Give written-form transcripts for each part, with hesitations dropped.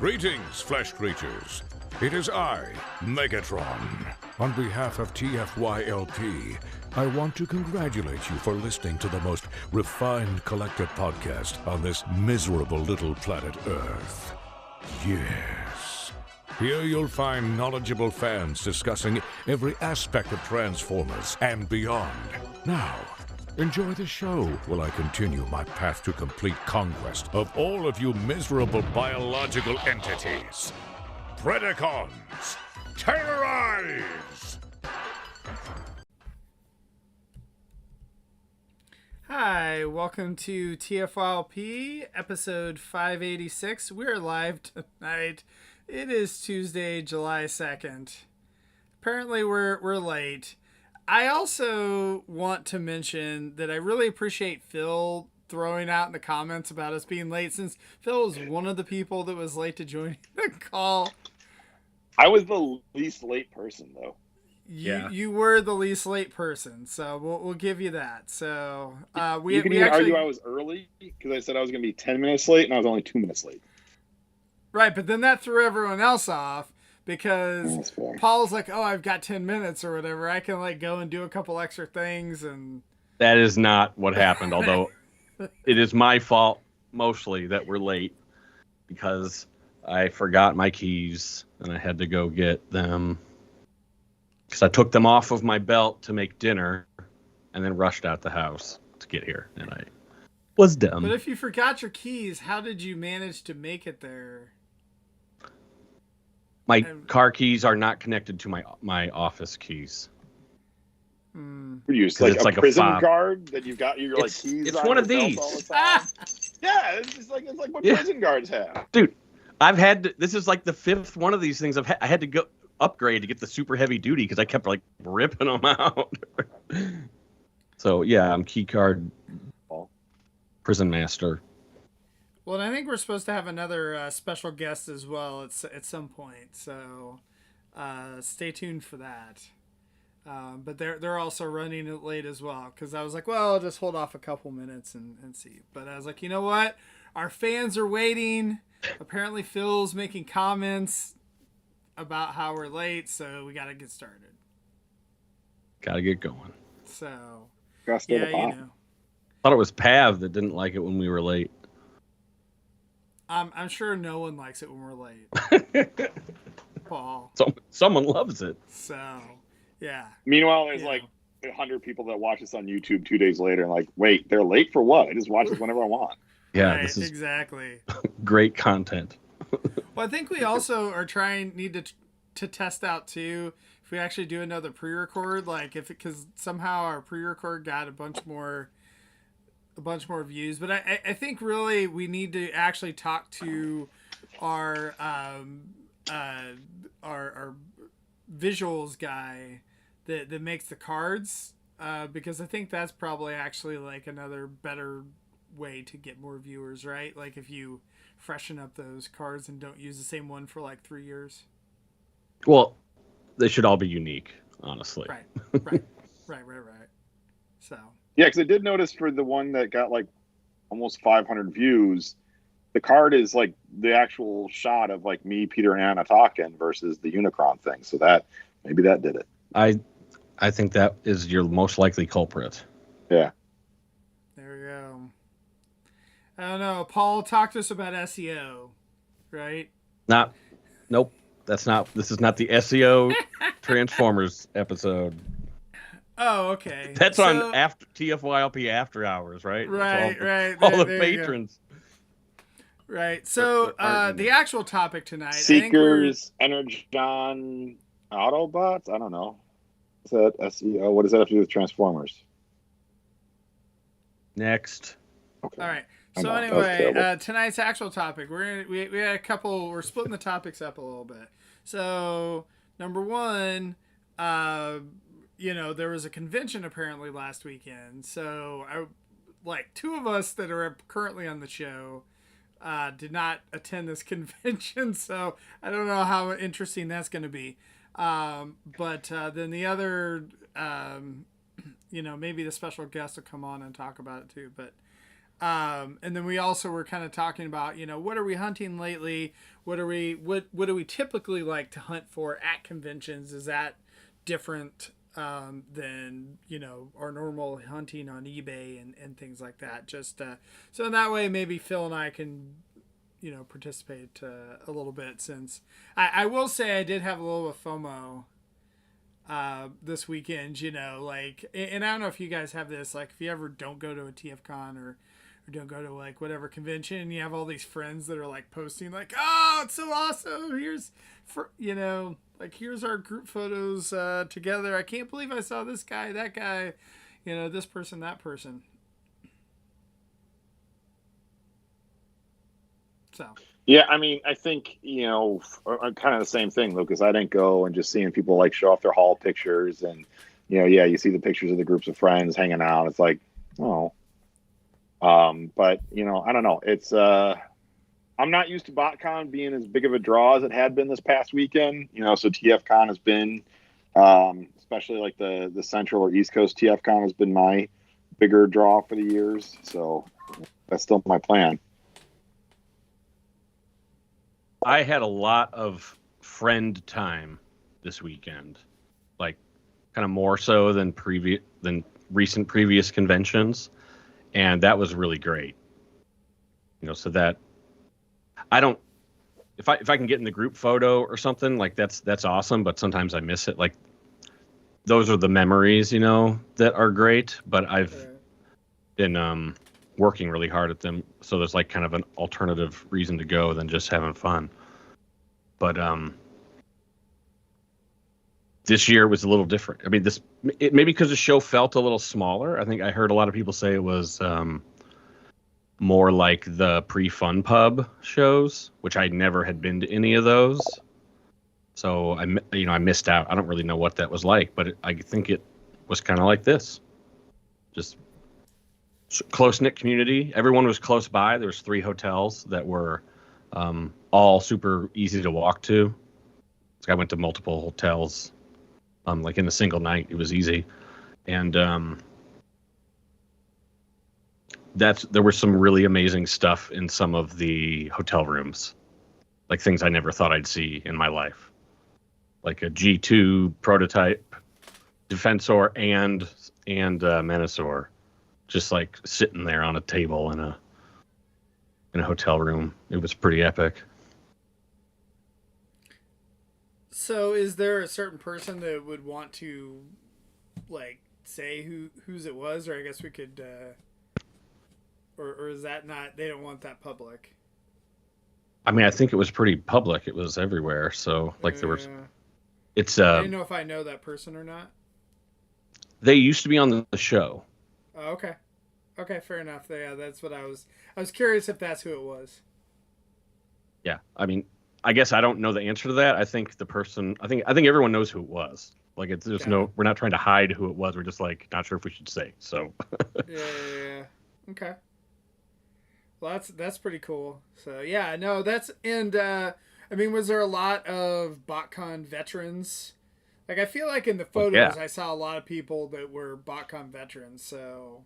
Greetings, flesh creatures. It is I, Megatron. On behalf of TFYLP, I want to congratulate you for listening to the most refined collected podcast on this miserable little planet Earth. Yes. Here you'll find knowledgeable fans discussing every aspect of Transformers and beyond. Now, enjoy the show while I continue my path to complete conquest of all of you miserable biological entities. Predacons, terrorize! Hi, welcome to TFYLP, episode 586. We're live tonight. It is Tuesday, July 2nd. Apparently we're late. I also want to mention that I really appreciate Phil throwing out in the comments about us being late, since Phil was one of the people that was late to join the call. I was the least late person, though. You were the least late person, so we'll give you that. So you can even argue I was early because I said I was going to be 10 minutes late, and I was only 2 minutes late. Right, but then that threw everyone else off because Paul's like, "Oh, I've got 10 minutes or whatever. I can go and do a couple extra things." And that is not what happened. Although it is my fault mostly that we're late because I forgot my keys and I had to go get them. Because I took them off of my belt to make dinner and then rushed out the house to get here. And I was dumb. But if you forgot your keys, how did you manage to make it there? My car keys are not connected to my office keys. You use like a prison guard that you've got your keys it's on one of your belt these. all the time? Yeah, it's like what prison guards have. Dude, this is like the fifth one of these things I had to go upgrade to get the super heavy duty because I kept ripping them out. So yeah, I'm key card prison master. Well, and I think we're supposed to have another special guest as well at some point, so stay tuned for that. But they're also running it late as well, because I was like, well, I'll just hold off a couple minutes and see. But I was like, you know what? Our fans are waiting. Apparently Phil's making comments about how we're late, so we got to get started. Got to get going. So, yeah, you know. Thought it was Pav that didn't like it when we were late. I'm sure no one likes it when we're late. Paul. Someone loves it. So, yeah. Meanwhile, there's 100 people that watch this on YouTube 2 days later and wait, they're late for what? I just watch this whenever I want. Yeah, right, this is exactly great content. Well, I think we also need to test out too if we actually do another pre-record, because somehow our pre-record got a bunch more views. But I think really we need to actually talk to our visuals guy that makes the cards, because I think that's probably actually another better way to get more viewers, right? If you freshen up those cards and don't use the same one for 3 years. Well, they should all be unique, honestly. Right. So. Yeah, because I did notice for the one that got almost 500 views, the card is the actual shot of me, Peter, and Anna talking versus the Unicron thing. So maybe that did it. I think that is your most likely culprit. Yeah. There we go. I don't know. Paul, talk to us about SEO, right? Nope. This is not the SEO Transformers episode. Oh, okay. That's on after TFYLP After Hours, right? Right. All the patrons. Right. So the actual topic tonight. Seekers, Energon, Autobots? I don't know. Is that SEO? What does that have to do with Transformers? Next. Okay. All right. So anyway, tonight's actual topic, we had a couple. We're splitting the topics up a little bit. So number one, there was a convention apparently last weekend. So two of us that are currently on the show did not attend this convention. So I don't know how interesting that's going to be. But then the other, maybe the special guest will come on and talk about it too. But And then we also were kind of talking about, what are we hunting lately? What do we typically like to hunt for at conventions? Is that different than, our normal hunting on eBay and things like that? Just so in that way, maybe Phil and I can, participate a little bit, since I will say I did have a little of FOMO this weekend, and I don't know if you guys have this, like if you ever don't go to a TFCon or don't go to like whatever convention, and you have all these friends that are like posting like, oh, it's so awesome, here's here's our group photos together, I can't believe I saw this guy, that guy, this person, that person. So yeah, I mean, I think, kind of the same thing, Lucas. I didn't go, and just seeing people like show off their haul pictures, and you see the pictures of the groups of friends hanging out, it's like, oh. But I don't know. It's I'm not used to BotCon being as big of a draw as it had been this past weekend. So TFCon has been, especially like the Central or East Coast TFCon has been my bigger draw for the years. So that's still my plan. I had a lot of friend time this weekend, like kind of more so than recent previous conventions. And that was really great. So that I don't, if I can get in the group photo or something, like that's awesome. But sometimes I miss it. Like those are the memories, that are great. But I've been working really hard at them. So there's like kind of an alternative reason to go than just having fun. But this year was a little different. I mean, maybe because the show felt a little smaller. I think I heard a lot of people say it was more like the pre-Fun Pub shows, which I never had been to any of those. So I missed out. I don't really know what that was like, but I think it was kind of like this. Just close-knit community. Everyone was close by. There was 3 hotels that were all super easy to walk to. So I went to multiple hotels. Like in a single night, it was easy. And there was some really amazing stuff in some of the hotel rooms, like things I never thought I'd see in my life, like a G2 prototype Defensor and Menasor, just like sitting there on a table in a hotel room. It was pretty epic. So is there a certain person that would want to like say whose it was, or I guess we could or is that not, they don't want that public? I mean, I think it was pretty public. It was everywhere. So like there was it's I didn't know if I know that person or not. They used to be on the show. Oh, okay. Okay, fair enough. Yeah, that's what I was curious if that's who it was. Yeah. I mean, I guess I don't know the answer to that. I think the person, I think everyone knows who it was. Like we're not trying to hide who it was. We're just like, not sure if we should say. So. yeah. Okay. Well, that's pretty cool. So yeah, no, I mean, was there a lot of BotCon veterans? Like, I feel like in the photos, I saw a lot of people that were BotCon veterans. So.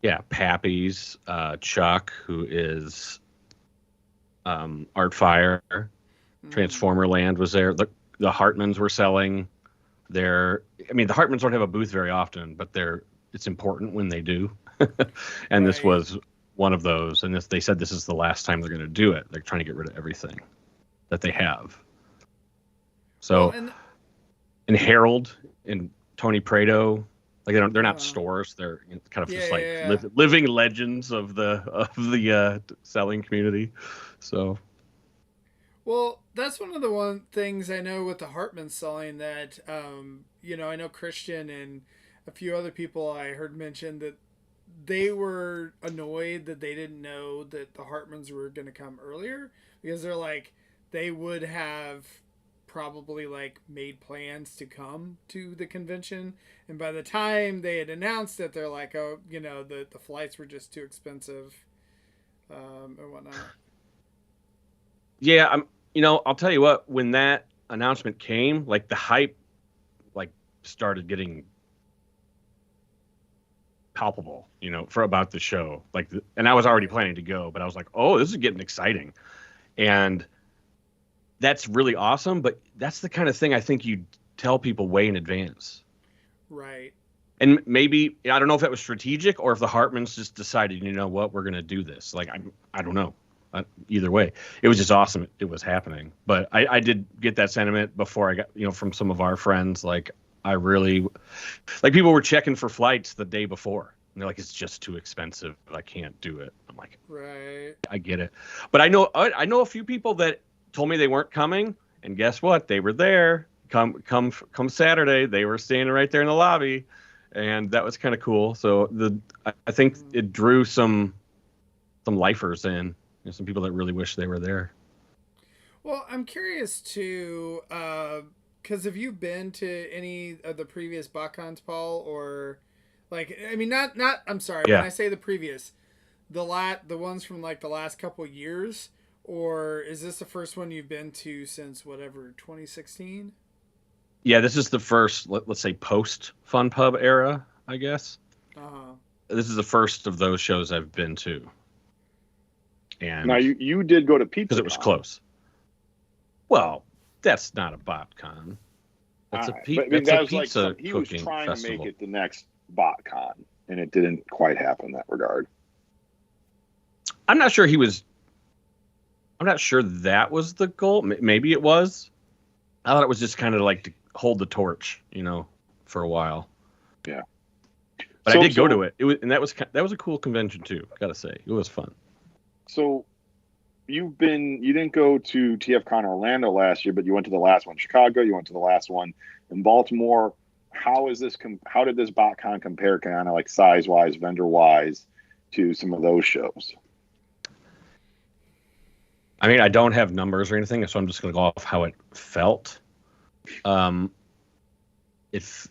Yeah, Pappy's, Chuck, who is Artfire, Transformer Land was there. The Hartmans were selling their. I mean, the Hartmans don't have a booth very often, but it's important when they do. And This was one of those. And they said this is the last time they're going to do it. They're trying to get rid of everything that they have. So, and Harold and Tony Prado. Like they're not stores; they're kind of just like living legends of the selling community. So, well, that's one of the things I know with the Hartmans selling that I know Christian and a few other people I heard mention that they were annoyed that they didn't know that the Hartmans were going to come earlier, because they're like they would have probably like made plans to come to the convention, and by the time they had announced it, they're like, oh, the flights were just too expensive and whatnot. Yeah, I'll tell you what, when that announcement came, like the hype like started getting palpable, for about the show. And I was already planning to go, but I was like, oh, this is getting exciting. And that's really awesome, but that's the kind of thing I think you tell people way in advance. Right. And maybe, I don't know if that was strategic or if the Hartmans just decided, you know what, we're going to do this. I don't know. Either way, it was just awesome. It was happening. But I did get that sentiment before I got, from some of our friends. I really, people were checking for flights the day before. And they're like, it's just too expensive. I can't do it. I'm like, right. I get it. But I know a few people that told me they weren't coming. And guess what? They were there. Come Saturday. They were standing right there in the lobby. And that was kind of cool. So I think it drew some lifers in, some people that really wish they were there. Well, I'm curious too, because have you been to any of the previous BotCons, Paul? Or not. I'm sorry. Yeah. When I say the previous, the ones from the last couple years, or is this the first one you've been to since 2016? Yeah, this is the first, let's say, post Fun Pub era, I guess. Uh-huh. This is the first of those shows I've been to. And now you did go to Pizza because it was close. Well, that's not a BotCon. That's right. a pizza he cooking was trying festival. to make it the next BotCon, and it didn't quite happen in that regard. I'm not sure that was the goal. Maybe it was. I thought it was just kind of to hold the torch, for a while. Yeah. But I did go to it. That was a cool convention too. Gotta say, it was fun. So you didn't go to TFCon Orlando last year, but you went to the last one in Chicago. You went to the last one in Baltimore. How did this BotCon compare, kind of size wise, vendor wise, to some of those shows? I mean, I don't have numbers or anything, so I'm just going to go off how it felt. If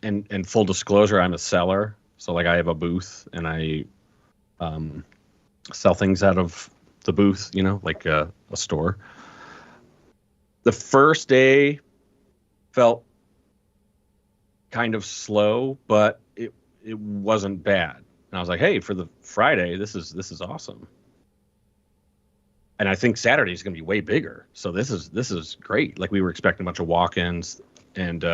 and full disclosure, I'm a seller, so I have a booth and I sell things out of the booth, like a store. The first day felt kind of slow, but it wasn't bad. And I was like, hey, for the Friday, this is awesome. And I think Saturday is going to be way bigger. So this is great. We were expecting a bunch of walk-ins, and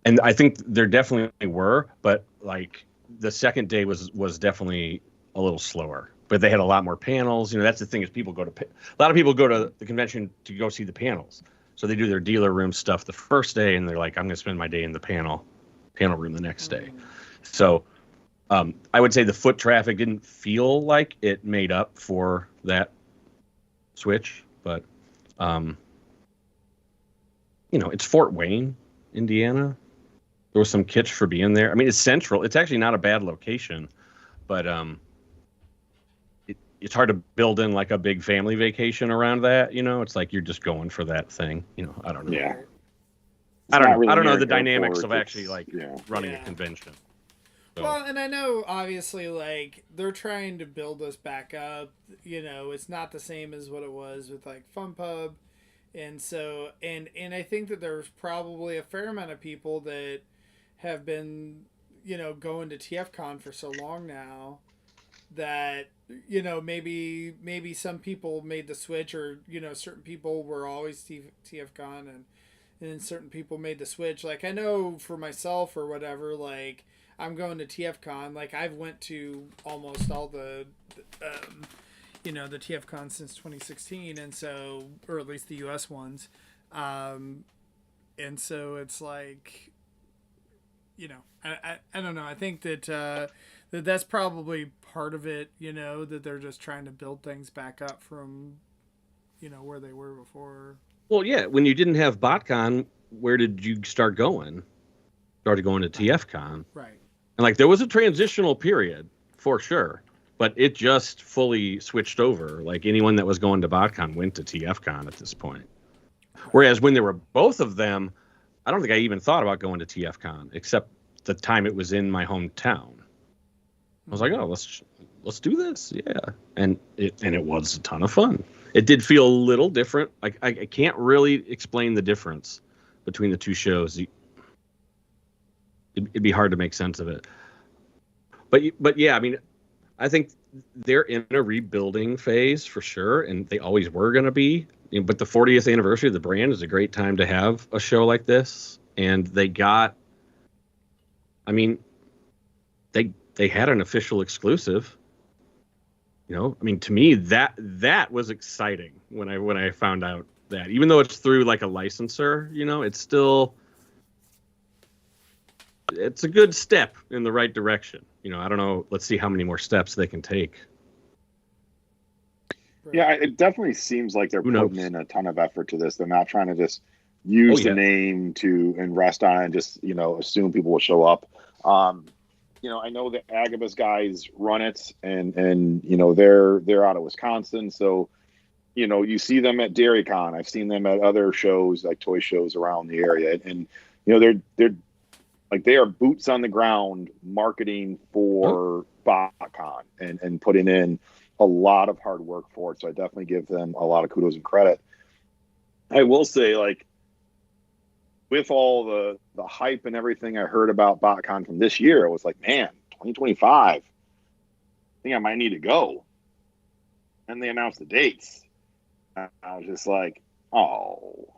I think there definitely were, but the second day was definitely a little slower. But they had a lot more panels. That's the thing, is a lot of people go to the convention to go see the panels. So they do their dealer room stuff the first day, and they're like, I'm going to spend my day in the panel room the next day. So I would say the foot traffic didn't feel like it made up for that switch, but it's Fort Wayne, Indiana. There was some kitsch for being there. I mean, it's central. It's actually not a bad location, but it's hard to build in a big family vacation around that. It's you're just going for that thing. I don't know. Yeah. I don't know. Really I don't know the airport, dynamics of actually running a convention. So. Well, and I know obviously they're trying to build us back up. It's not the same as what it was with Fun Pub, and so and I think that there's probably a fair amount of people that have been going to TFCon for so long now that maybe some people made the switch, or certain people were always TFCon, and then certain people made the switch. I know for myself or whatever, I'm going to TFCon. I've went to almost all the the TFCon since 2016, and so, or at least the US ones, and so it's I don't know. I think that that's probably part of it. That they're just trying to build things back up from where they were before. Well, yeah. When you didn't have BotCon, where did you start going? Started going to TFCon, right? And there was a transitional period for sure, but it just fully switched over. Anyone that was going to BotCon went to TFCon at this point. Whereas when there were both of them, I don't think I even thought about going to TFCon, except the time it was in my hometown. I was like, oh, let's do this, yeah, and it was a ton of fun. It did feel a little different. I can't really explain the difference between the two shows. It'd be hard to make sense of it. But yeah, I mean, I think they're in a rebuilding phase for sure, and they always were going to be. But the 40th anniversary of the brand is a great time to have a show like this, and they got. I mean, they had an official exclusive. I mean, to me that was exciting when I found out that, even though it's through like a licensor, it's a good step in the right direction. I don't know. Let's see how many more steps they can take. Yeah, it definitely seems like they're putting in a ton of effort to this. They're not trying to just use the name and rest on it and just, assume people will show up. I know the Agabus guys run it, and they're out of Wisconsin, so you see them at DairyCon. I've seen them at other shows, like toy shows around the area, and they're like, they are boots on the ground marketing for Botcon and putting in a lot of hard work for it. So I definitely give them a lot of kudos and credit. I will say, like, with all the hype and everything I heard about Botcon from this year, I was like, man, 2025, I think I might need to go. And they announced the dates. I was just like, oh.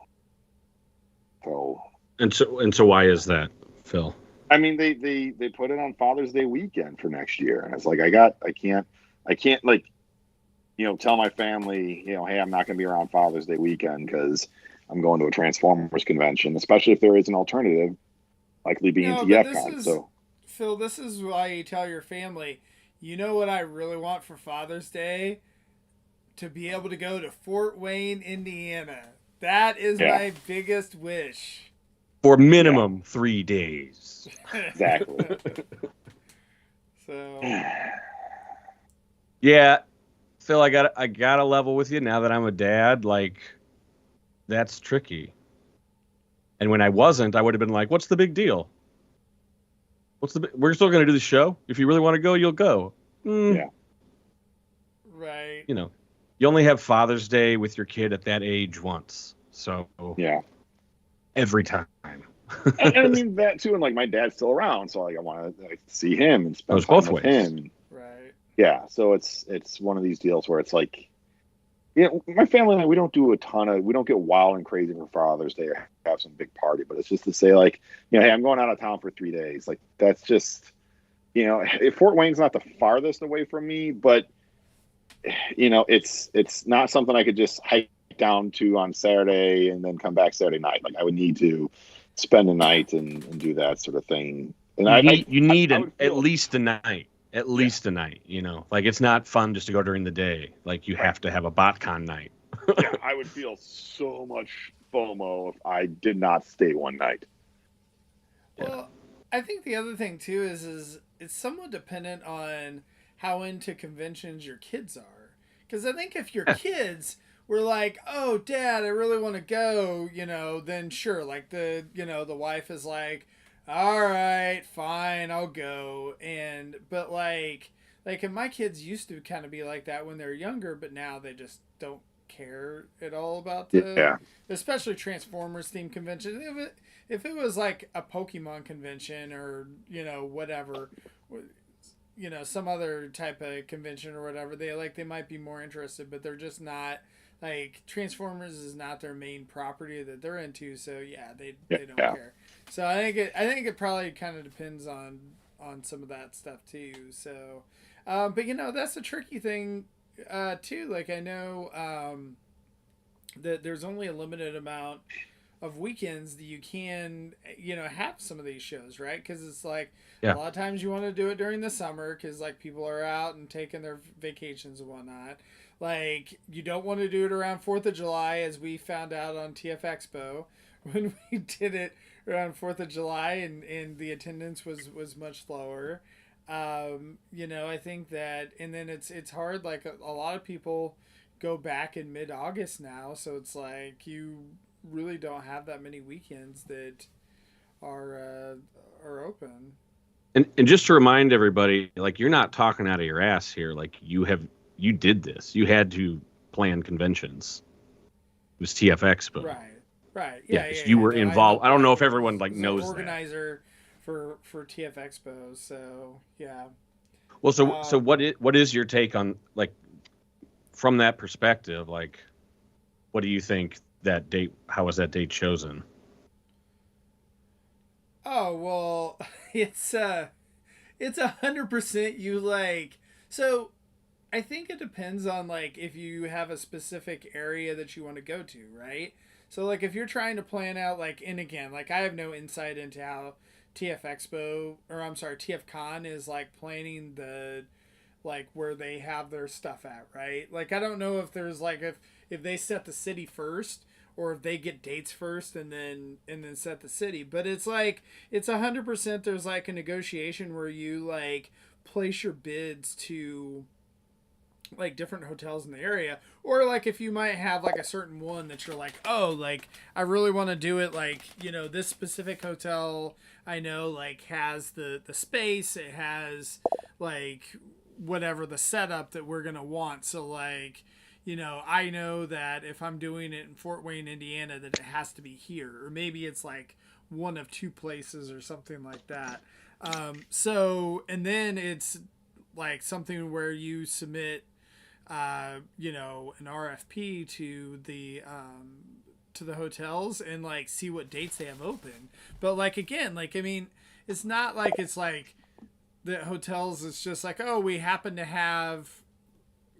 So. And so why is that, Phil? I mean, they put it on Father's Day weekend for next year, and it's like, I can't like, tell my family, hey, I'm not going to be around Father's Day weekend because I'm going to a Transformers convention, especially if there is an alternative, likely being TFCon. So, Phil, this is why you tell your family, what I really want for Father's Day? To be able to go to Fort Wayne, Indiana. That is my biggest wish. For minimum 3 days. Exactly. So. Yeah, Phil, I gotta level with you now that I'm a dad. Like, that's tricky. And when I wasn't, I would have been like, "What's the big deal? We're still gonna do the show. If you really want to go, you'll go." Yeah. Right. You only have Father's Day with your kid at that age once, so every time. and I mean that too, and like, my dad's still around, so like, I want to see him and spend time both with ways. him. Right. Yeah, so it's one of these deals where it's like, my family and I, we don't get wild and crazy for Father's Day or have some big party, but it's just to say, like, hey, I'm going out of town for 3 days. Like, that's just, Fort Wayne's not the farthest away from me, but it's not something I could just hike down to on Saturday and then come back Saturday night. Like, I would need to spend the night and do that sort of thing. And you need at least a night. At least a night, like, it's not fun just to go during the day. Like, you have to have a BotCon night. Yeah, I would feel so much FOMO if I did not stay one night. Well, I think the other thing too is it's somewhat dependent on how into conventions your kids are. Because I think if your kids were like, "Oh, Dad, I really want to go," then sure, like, the wife is like, all right, fine, I'll go. But like if my kids used to kind of be like that when they're younger, but now they just don't care at all about especially Transformers themed convention. If it was like a Pokemon convention or whatever, some other type of convention or whatever, they might be more interested, but they're just not. Like, Transformers is not their main property that they're into, so they don't care. So I think it probably kind of depends on some of that stuff too. So, but that's a tricky thing too. Like, I know that there's only a limited amount of weekends that you can have some of these shows, right? Because it's like a lot of times you want to do it during the summer because, like, people are out and taking their vacations and whatnot. Like, you don't want to do it around 4th of July, as we found out on TF Expo when we did it around 4th of July and the attendance was much lower. I think that, and then it's hard, like, a lot of people go back in mid-August now, so it's like you really don't have that many weekends that are open. And just to remind everybody, like, you're not talking out of your ass here. Like, you did this. You had to plan conventions. It was TF Expo. Right. You were involved. I don't know if everyone knows organizer that. for TF Expo. So yeah. Well, so what is your take on, like, from that perspective? Like, what do you think that date? How was that date chosen? Oh well, it's 100% you like. So I think it depends on like if you have a specific area that you want to go to, right? So like if you're trying to plan out like, and again, like I have no insight into how TFCon is like planning the like where they have their stuff at, right? Like I don't know if there's like if they set the city first or if they get dates first and then set the city. But it's like it's 100% there's like a negotiation where you like place your bids to like different hotels in the area, or like if you might have like a certain one that you're like, oh, like I really want to do it, like, you know, this specific hotel I know like has the space, it has like whatever the setup that we're gonna want. So like, you know, I know that if I'm doing it in Fort Wayne, Indiana, that it has to be here, or maybe it's like one of two places or something like that. So and then it's like something where you submit you know, an RFP to the hotels and like see what dates they have open. But like again, like I mean, it's not like it's like the hotels. It's just like, oh, we happen to have,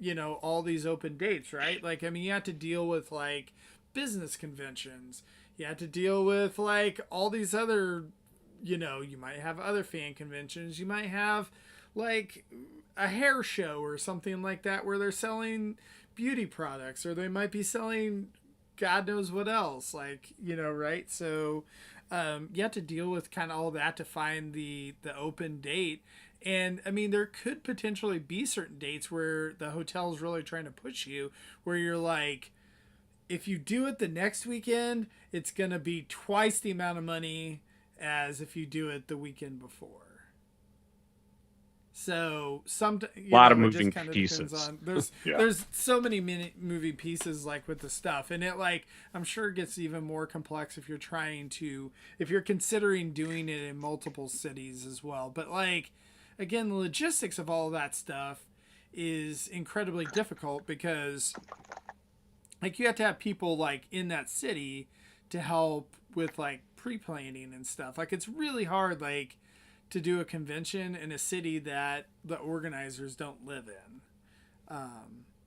you know, all these open dates, right? Like I mean, you have to deal with like business conventions. You have to deal with like all these other, you know, you might have other fan conventions. You might have like a hair show or something like that where they're selling beauty products, or they might be selling God knows what else, like, you know, right? So you have to deal with kind of all that to find the open date. And I mean, there could potentially be certain dates where the hotel's really trying to push you, where you're like, if you do it the next weekend, it's going to be twice the amount of money as if you do it the weekend before. So some A lot of moving pieces. There's so many moving pieces like with the stuff, and it like I'm sure it gets even more complex if you're considering doing it in multiple cities as well. But like again, the logistics of all of that stuff is incredibly difficult because like you have to have people like in that city to help with like pre-planning and stuff. Like it's really hard like to do a convention in a city that the organizers don't live in.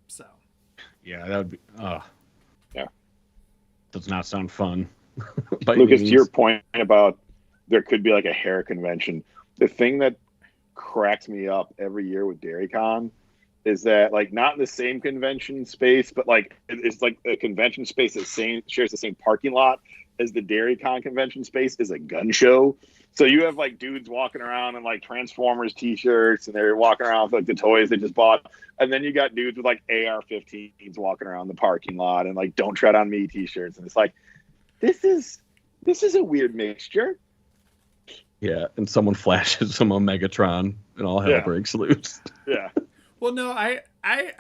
So. Yeah, that would be. Yeah. Does not sound fun. Lucas, to your point about there could be like a hair convention. The thing that cracks me up every year with DairyCon is that like not in the same convention space, but like it's like a convention space that shares the same parking lot as the DairyCon convention space is a gun show. So you have like dudes walking around in like Transformers t-shirts, and they're walking around with like the toys they just bought. And then you got dudes with like AR-15s walking around the parking lot and like "Don't Tread on Me" t-shirts. And it's like, this is a weird mixture. Yeah, and someone flashes some on Megatron, and all hell breaks loose. Yeah. Well, no, I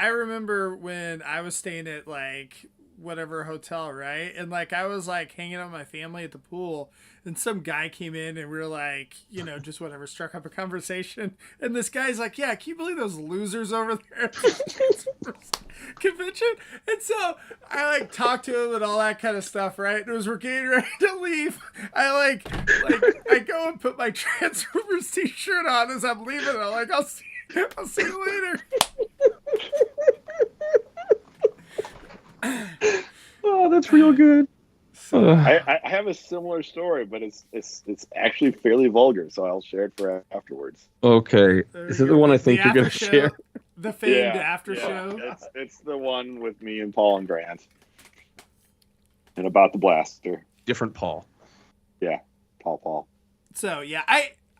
remember when I was staying at like whatever hotel, right? And like I was like hanging out with my family at the pool, and some guy came in, and we were like, you know, just whatever, struck up a conversation. And this guy's like, yeah, can you believe those losers over there at the convention? And so I like talked to him and all that kind of stuff, right? And as we're getting ready to leave, I I go and put my Transformers t-shirt on as I'm leaving. I'm like, I'll see you later. Oh, that's real good. I have a similar story, but it's actually fairly vulgar, so I'll share it for afterwards. Okay, is it the one I think you're gonna share? The famed after show. It's the one with me and Paul and Grant, and about the blaster. Different Paul. Yeah, Paul. So yeah,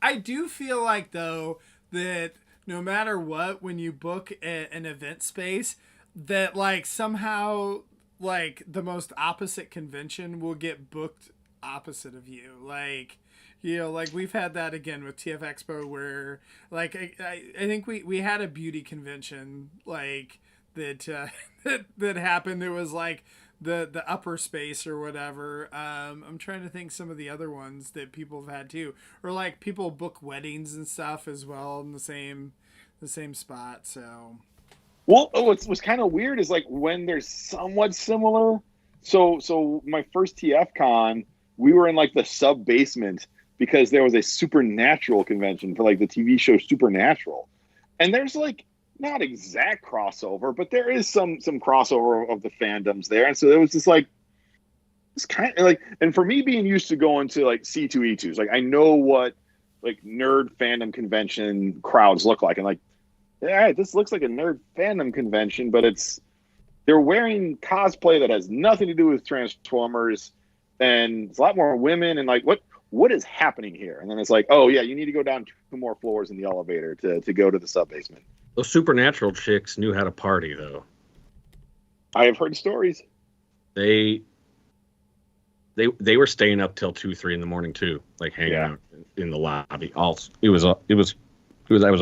I do feel like though that no matter what, when you book an event space, that like somehow like the most opposite convention will get booked opposite of you. Like, you know, like we've had that again with TF Expo where like I think we had a beauty convention like that that happened. It was like the upper space or whatever. I'm trying to think some of the other ones that people have had too, or like people book weddings and stuff as well in the same the same spot. So, well, what's kind of weird is like when they're somewhat similar. So my first TFCon, we were in like the sub basement because there was a Supernatural convention for like the TV show Supernatural, and there's like not exact crossover, but there is some crossover of the fandoms there, and so it was just like it's kind of like, and for me being used to going to like C2E2s, like I know what like nerd fandom convention crowds look like, and like, yeah, this looks like a nerd fandom convention, but they're wearing cosplay that has nothing to do with Transformers, and it's a lot more women, and like what is happening here? And then it's like, oh yeah, you need to go down 2 more floors in the elevator to go to the sub basement. Those Supernatural chicks knew how to party, though. I have heard stories. They were staying up till 2-3 in the morning too, like hanging out in the lobby. It was a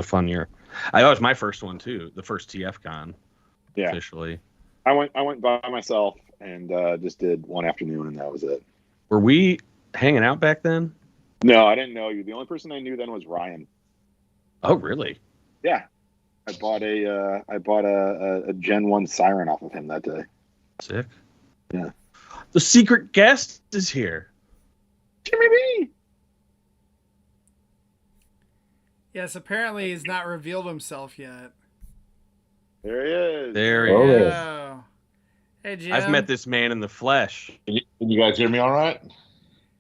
fun year. That was my first one too, the first TFCon. Yeah, officially. I went by myself and just did one afternoon, and that was it. Were we hanging out back then? No, I didn't know you. The only person I knew then was Ryan. Oh, really? Yeah, I bought a Gen 1 Siren off of him that day. Sick. Yeah. The secret guest is here. Jimmy B. yes, apparently he's not revealed himself yet. There he is. There he Oh, is. Oh. Hey, Jim. I've met this man in the flesh. Can you guys hear me all right?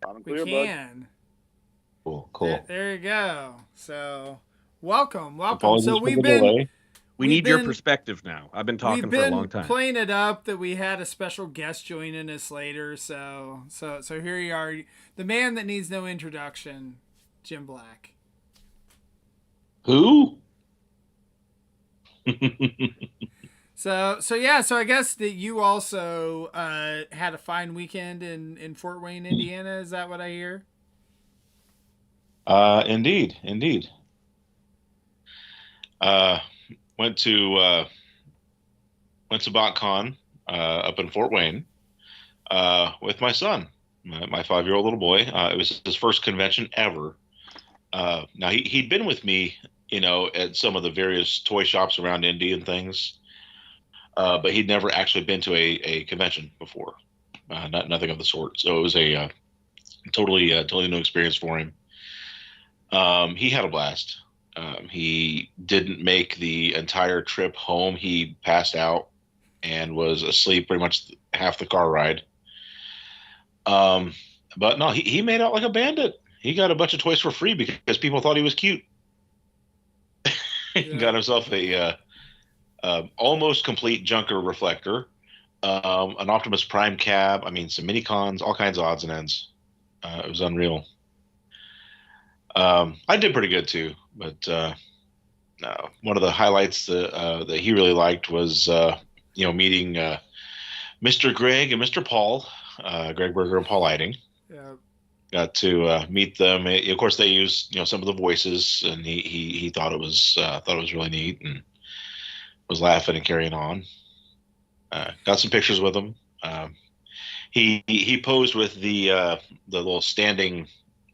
Loud and We clear, bud. can. Cool. There you go. So, welcome. Apologies So for we've the been delay. We need your perspective now. I've been talking for a long time. playing it up that we had a special guest joining us later. So here you are, the man that needs no introduction, Jim Black. Who? So I guess that you also had a fine weekend in Fort Wayne, Indiana. Is that what I hear? Indeed. Went to BotCon up in Fort Wayne with my son, my 5-year-old little boy. It was his first convention ever. Now he'd been with me, at some of the various toy shops around Indy and things, but he'd never actually been to a convention before, nothing of the sort. So it was a totally new experience for him. He had a blast. He didn't make the entire trip home. He passed out and was asleep pretty much half the car ride. But no, he made out like a bandit. He got a bunch of toys for free because people thought he was cute. He got himself a almost complete junker reflector, an Optimus Prime cab. I mean, some mini cons, all kinds of odds and ends. It was unreal. I did pretty good too, but one of the highlights that he really liked was meeting Mr. Greg and Mr. Paul, Greg Berger and Paul Eiding. Yeah. Got to meet them. Of course, they used some of the voices, and he thought it was really neat and was laughing and carrying on. Got some pictures with him. He posed with the little standing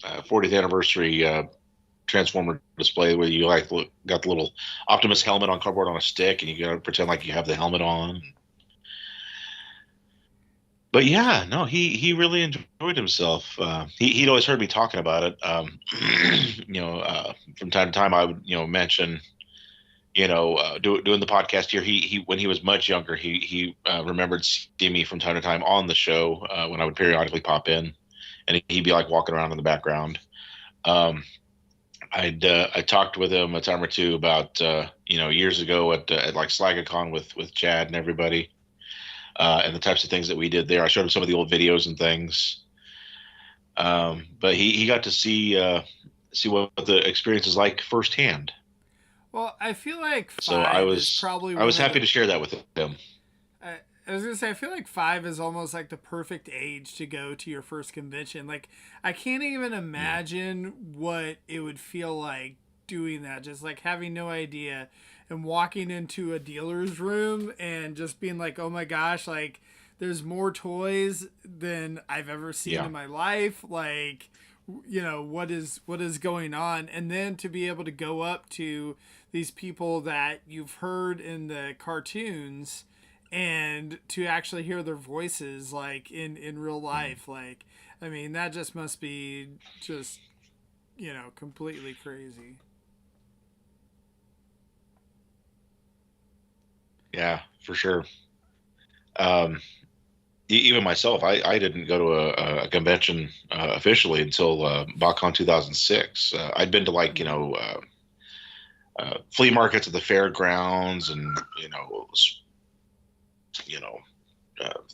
40th anniversary Transformer display where you got the little Optimus helmet on cardboard on a stick, and you got to pretend like you have the helmet on. But yeah, no, he really enjoyed himself. He'd always heard me talking about it. From time to time I would mention doing the podcast here. He when he was much younger, he remembered seeing me from time to time on the show when I would periodically pop in, and he'd be like walking around in the background. I talked with him a time or two about years ago at like SlagaCon with Chad and everybody, and the types of things that we did there. I showed him some of the old videos and things, but he got to see what the experience is like firsthand. Well, I feel like 5 So I was is probably happy to share that with him. I was gonna say, I feel like 5 is almost like the perfect age to go to your first convention. Like, I can't even imagine what it would feel like doing that. Just like having no idea and walking into a dealer's room and just being like, oh my gosh, like there's more toys than I've ever seen in my life. Like, what is going on, and then to be able to go up to these people that you've heard in the cartoons and to actually hear their voices like in real life. Like, I mean, that just must be just, completely crazy. Yeah, for sure. Um, Even myself, I didn't go to a convention officially until BotCon 2006. I'd been to flea markets at the fairgrounds and you know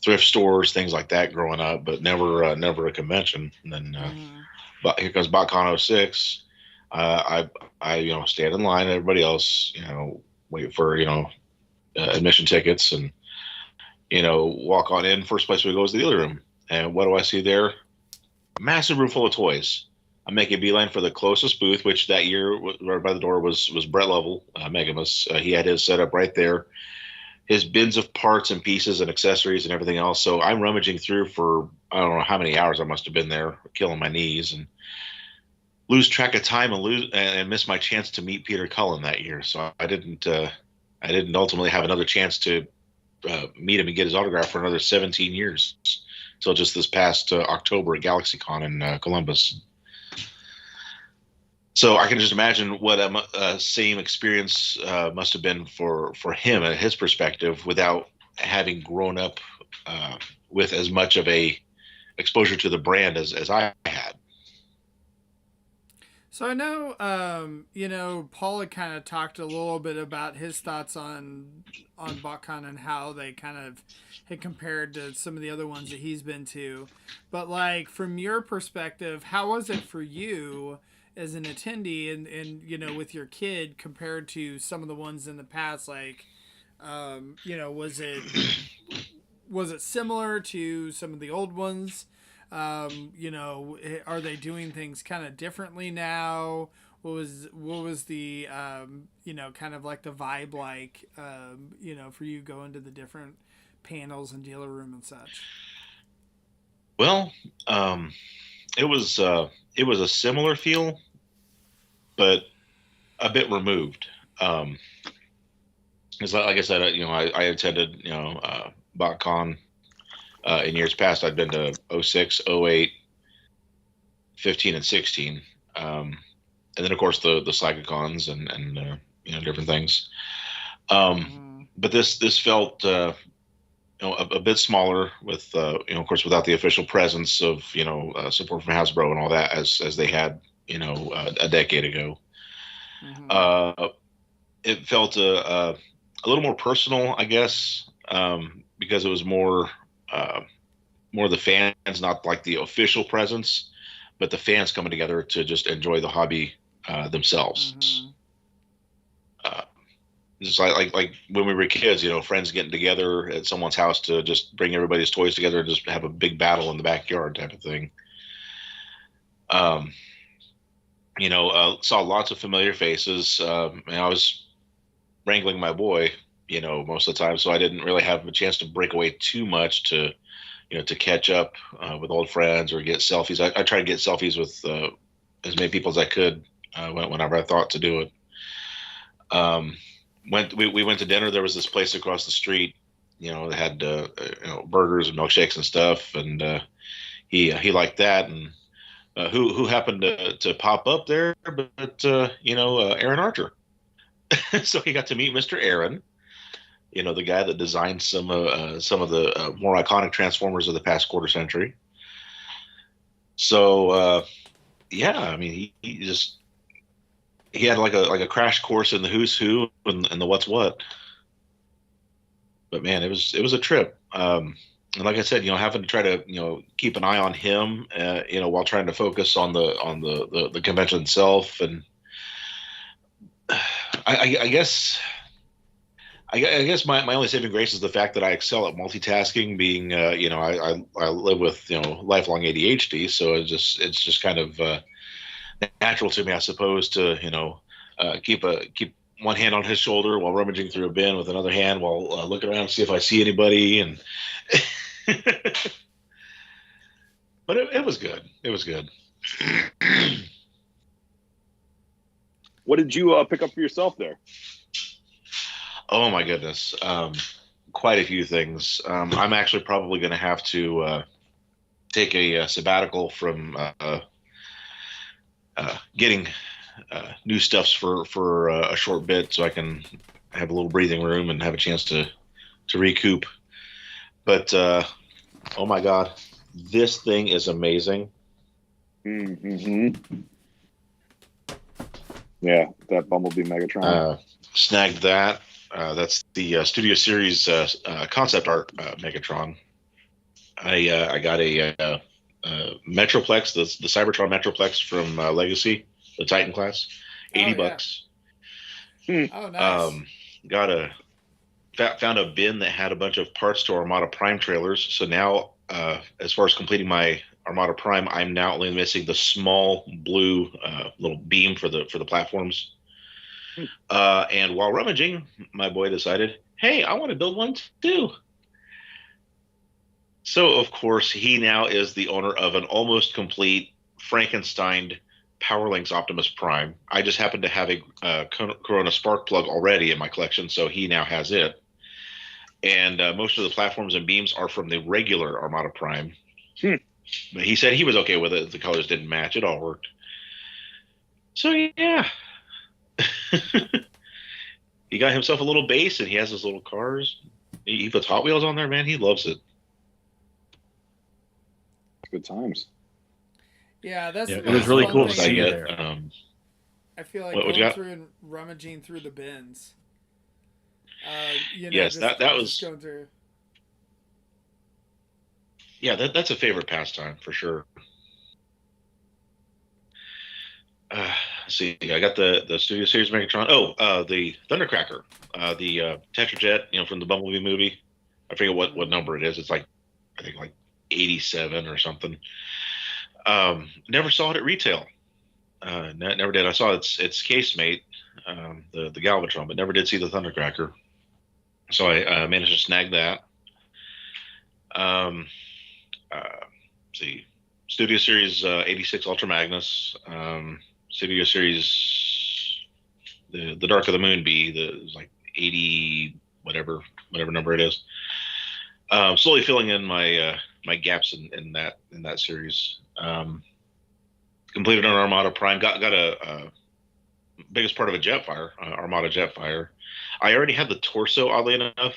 thrift stores, things like that growing up, but never a convention. And then but here comes BotCon '06. I stand in line, everybody else wait for admission tickets, and walk on in. First place we go is the dealer room. And what do I see there? A massive room full of toys. I'm making a beeline for the closest booth, which that year, right by the door, was Brett Level, Megamus. He had his set up right there. His bins of parts and pieces and accessories and everything else. So I'm rummaging through for, I don't know how many hours I must have been there, killing my knees, and lose track of time and miss my chance to meet Peter Cullen that year. So I didn't ultimately have another chance to meet him and get his autograph for another 17 years until just this past October at GalaxyCon in Columbus. So I can just imagine what a same experience must have been for him and his perspective without having grown up with as much of a exposure to the brand as I had. So I know, Paul had kind of talked a little bit about his thoughts on BotCon and how they kind of had compared to some of the other ones that he's been to. But like, from your perspective, how was it for you as an attendee and with your kid compared to some of the ones in the past? Like, was it similar to some of the old ones? Are they doing things kind of differently now? What was the kind of like the vibe like for you going to the different panels and dealer room and such? Well, it was a similar feel, but a bit removed. Because like I said, I attended BotCon. In years past, I'd been to 06, 08, 15, and 16. And then, of course, the Psychicons and different things. But this felt, a bit smaller with, of course, without the official presence of, support from Hasbro and all that as they had, a decade ago. It felt a little more personal, I guess, because it was more the fans, not like the official presence, but the fans coming together to just enjoy the hobby themselves. Just like when we were kids, friends getting together at someone's house to just bring everybody's toys together and just have a big battle in the backyard type of thing. Saw lots of familiar faces. And I was wrangling my boy, most of the time, so I didn't really have a chance to break away too much to catch up with old friends or get selfies. I tried to get selfies with as many people as I could whenever I thought to do it. We went to dinner. There was this place across the street, that had burgers and milkshakes and stuff, and he liked that. And who happened to pop up there, but Aaron Archer. So he got to meet Mr. Aaron, the guy that designed some of the more iconic Transformers of the past quarter century. So I mean, he had like a crash course in the who's who and the what's what. But man, it was a trip. And like I said, having to try to keep an eye on him, while trying to focus on the convention itself. And I guess my only saving grace is the fact that I excel at multitasking. Being I live with lifelong ADHD, so it's just kind of natural to me, I suppose, to keep one hand on his shoulder while rummaging through a bin with another hand while looking around to see if I see anybody. And but it was good. It was good. What did you pick up for yourself there? Oh my goodness, quite a few things. I'm actually probably going to have to take a sabbatical from getting new stuffs for a short bit, so I can have a little breathing room and have a chance to recoup. But oh my god, this thing is amazing. Mm-hmm. Yeah, that Bumblebee Megatron. Snagged that. That's the Studio Series concept art Megatron. I got a Metroplex, the Cybertron Metroplex from Legacy, the Titan class, $80. Oh, nice. Found a bin that had a bunch of parts to Armada Prime trailers. So now, as far as completing my Armada Prime, I'm now only missing the small blue little beam for the platforms. And while rummaging, my boy decided, hey, I want to build one too. So, of course, he now is the owner of an almost complete Frankenstein Powerlinks Optimus Prime. I just happen to have a Corona spark plug already in my collection, so he now has it. And most of the platforms and beams are from the regular Armada Prime. But he said he was okay with it. The colors didn't match. It all worked. So, yeah. He got himself a little base, and he has his little cars. He puts Hot Wheels on there, man. He loves it. Good times. Yeah, that's it was really cool to see it. I feel like going through and rummaging through the bins. Yes, that was going through. Yeah, that's a favorite pastime for sure. See, I got the Studio Series Megatron. Oh, the Thundercracker, the Tetrajet, from the Bumblebee movie. I forget what number it is. It's like, I think like 87 or something. Never saw it at retail. Never did. I saw its casemate, the Galvatron, but never did see the Thundercracker. So I managed to snag that. See, Studio Series 86 Ultra Magnus, Studio Series the Dark of the Moon Bee, the like 80 whatever number it is. Slowly filling in my my gaps in that series. Completed an Armada Prime. Got a biggest part of a Jetfire, Armada Jetfire. I already had the torso, oddly enough.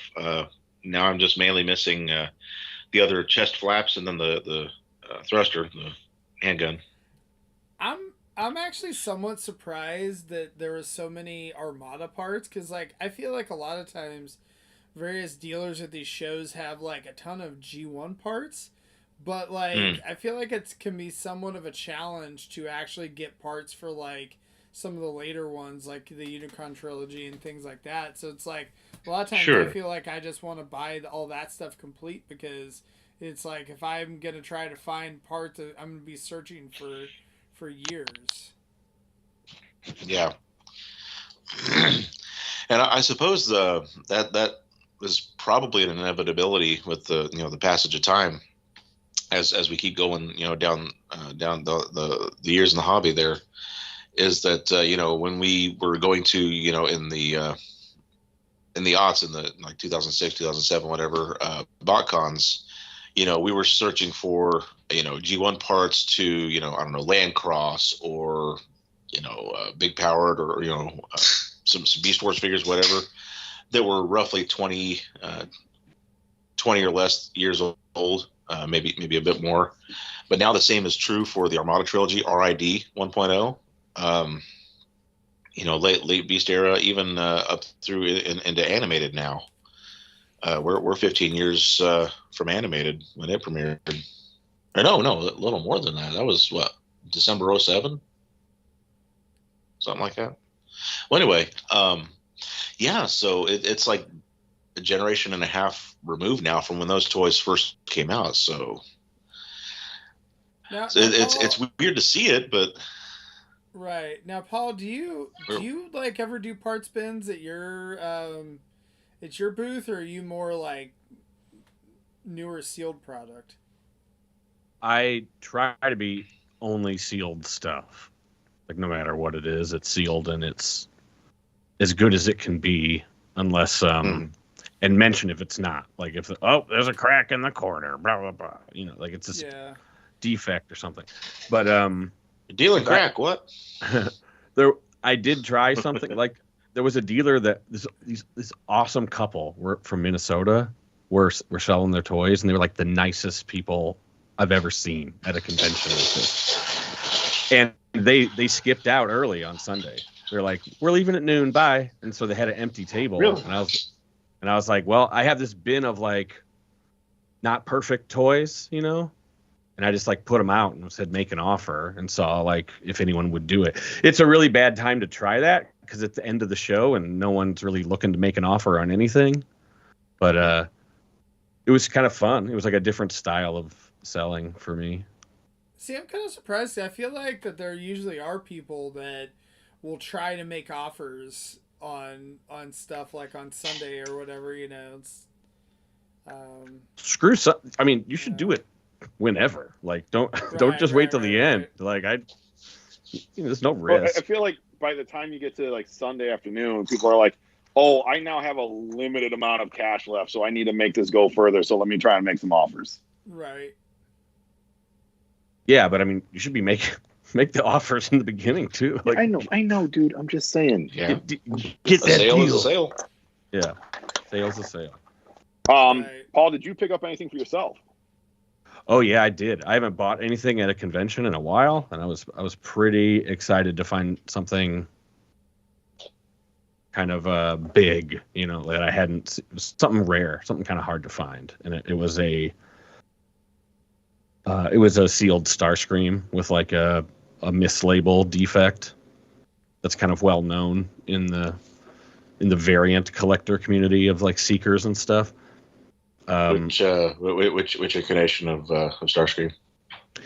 Now I'm just mainly missing the other chest flaps and then the thruster, the handgun. I'm actually somewhat surprised that there was so many Armada parts, because like I feel like a lot of times various dealers at these shows have like a ton of G1 parts, but like I feel like it can be somewhat of a challenge to actually get parts for like some of the later ones, like the Unicron trilogy and things like that. So it's like a lot of times I feel like I just want to buy all that stuff complete, because it's like if I'm gonna try to find parts, I'm gonna be searching for years. Yeah. And I suppose that was probably an inevitability with the passage of time, as we keep going down the years in the hobby. There is that when we were going to in the aughts, in the like 2006 2007 whatever, BotCons, we were searching for G1 parts to I don't know, Landcross or Big Powered, or some Beast Wars figures, whatever, that were roughly 20 or less years old, maybe a bit more. But now the same is true for the Armada trilogy, RID 1.0. Late Beast era, even up through into animated now. We're 15 years from animated when it premiered. Or no, a little more than that. That was what, December 2007? Something like that. Well, anyway, yeah, so it's like a generation and a half removed now from when those toys first came out. So it's weird to see it, but right now, Paul, do you like ever do parts bins at your booth, or are you more like newer sealed product? I try to be only sealed stuff. Like no matter what it is, it's sealed and it's as good as it can be, unless and mention if it's not. Like if there's a crack in the corner, blah blah blah. You know, like it's a defect or something. But dealer crack, what? I did try something like there was a dealer that this awesome couple were from Minnesota were selling their toys, and they were like the nicest people I've ever seen at a convention like this. And they skipped out early on Sunday. They're like, we're leaving at noon, bye. And so they had an empty table. Really? And I was like, well, I have this bin of like not perfect toys, you know? And I just like put them out and said, make an offer, and saw like if anyone would do it. It's a really bad time to try that because it's the end of the show and no one's really looking to make an offer on anything. But it was kind of fun. It was like a different style of selling for me. See, I'm kind of surprised. I feel like that there usually are people that will try to make offers on stuff like on Sunday or whatever, you know. It's, Screw some. I mean, you should do it whenever. Like, don't just wait till the end. Like, there's no risk. Well, I feel like by the time you get to like Sunday afternoon, people are like, "Oh, I now have a limited amount of cash left, so I need to make this go further. So let me try and make some offers." Right. Yeah, but I mean, you should be make the offers in the beginning too. Like, I know, dude. I'm just saying. Yeah. Get that sale deal. is a sale. Yeah, sale's a sale. Right. Paul, did you pick up anything for yourself? Oh yeah, I did. I haven't bought anything at a convention in a while, and I was pretty excited to find something kind of big, you know, that I hadn't. It was something rare, something kind of hard to find, and it was a sealed Starscream with like a mislabel defect that's kind of well known in the variant collector community of like seekers and stuff. Which incarnation of Starscream?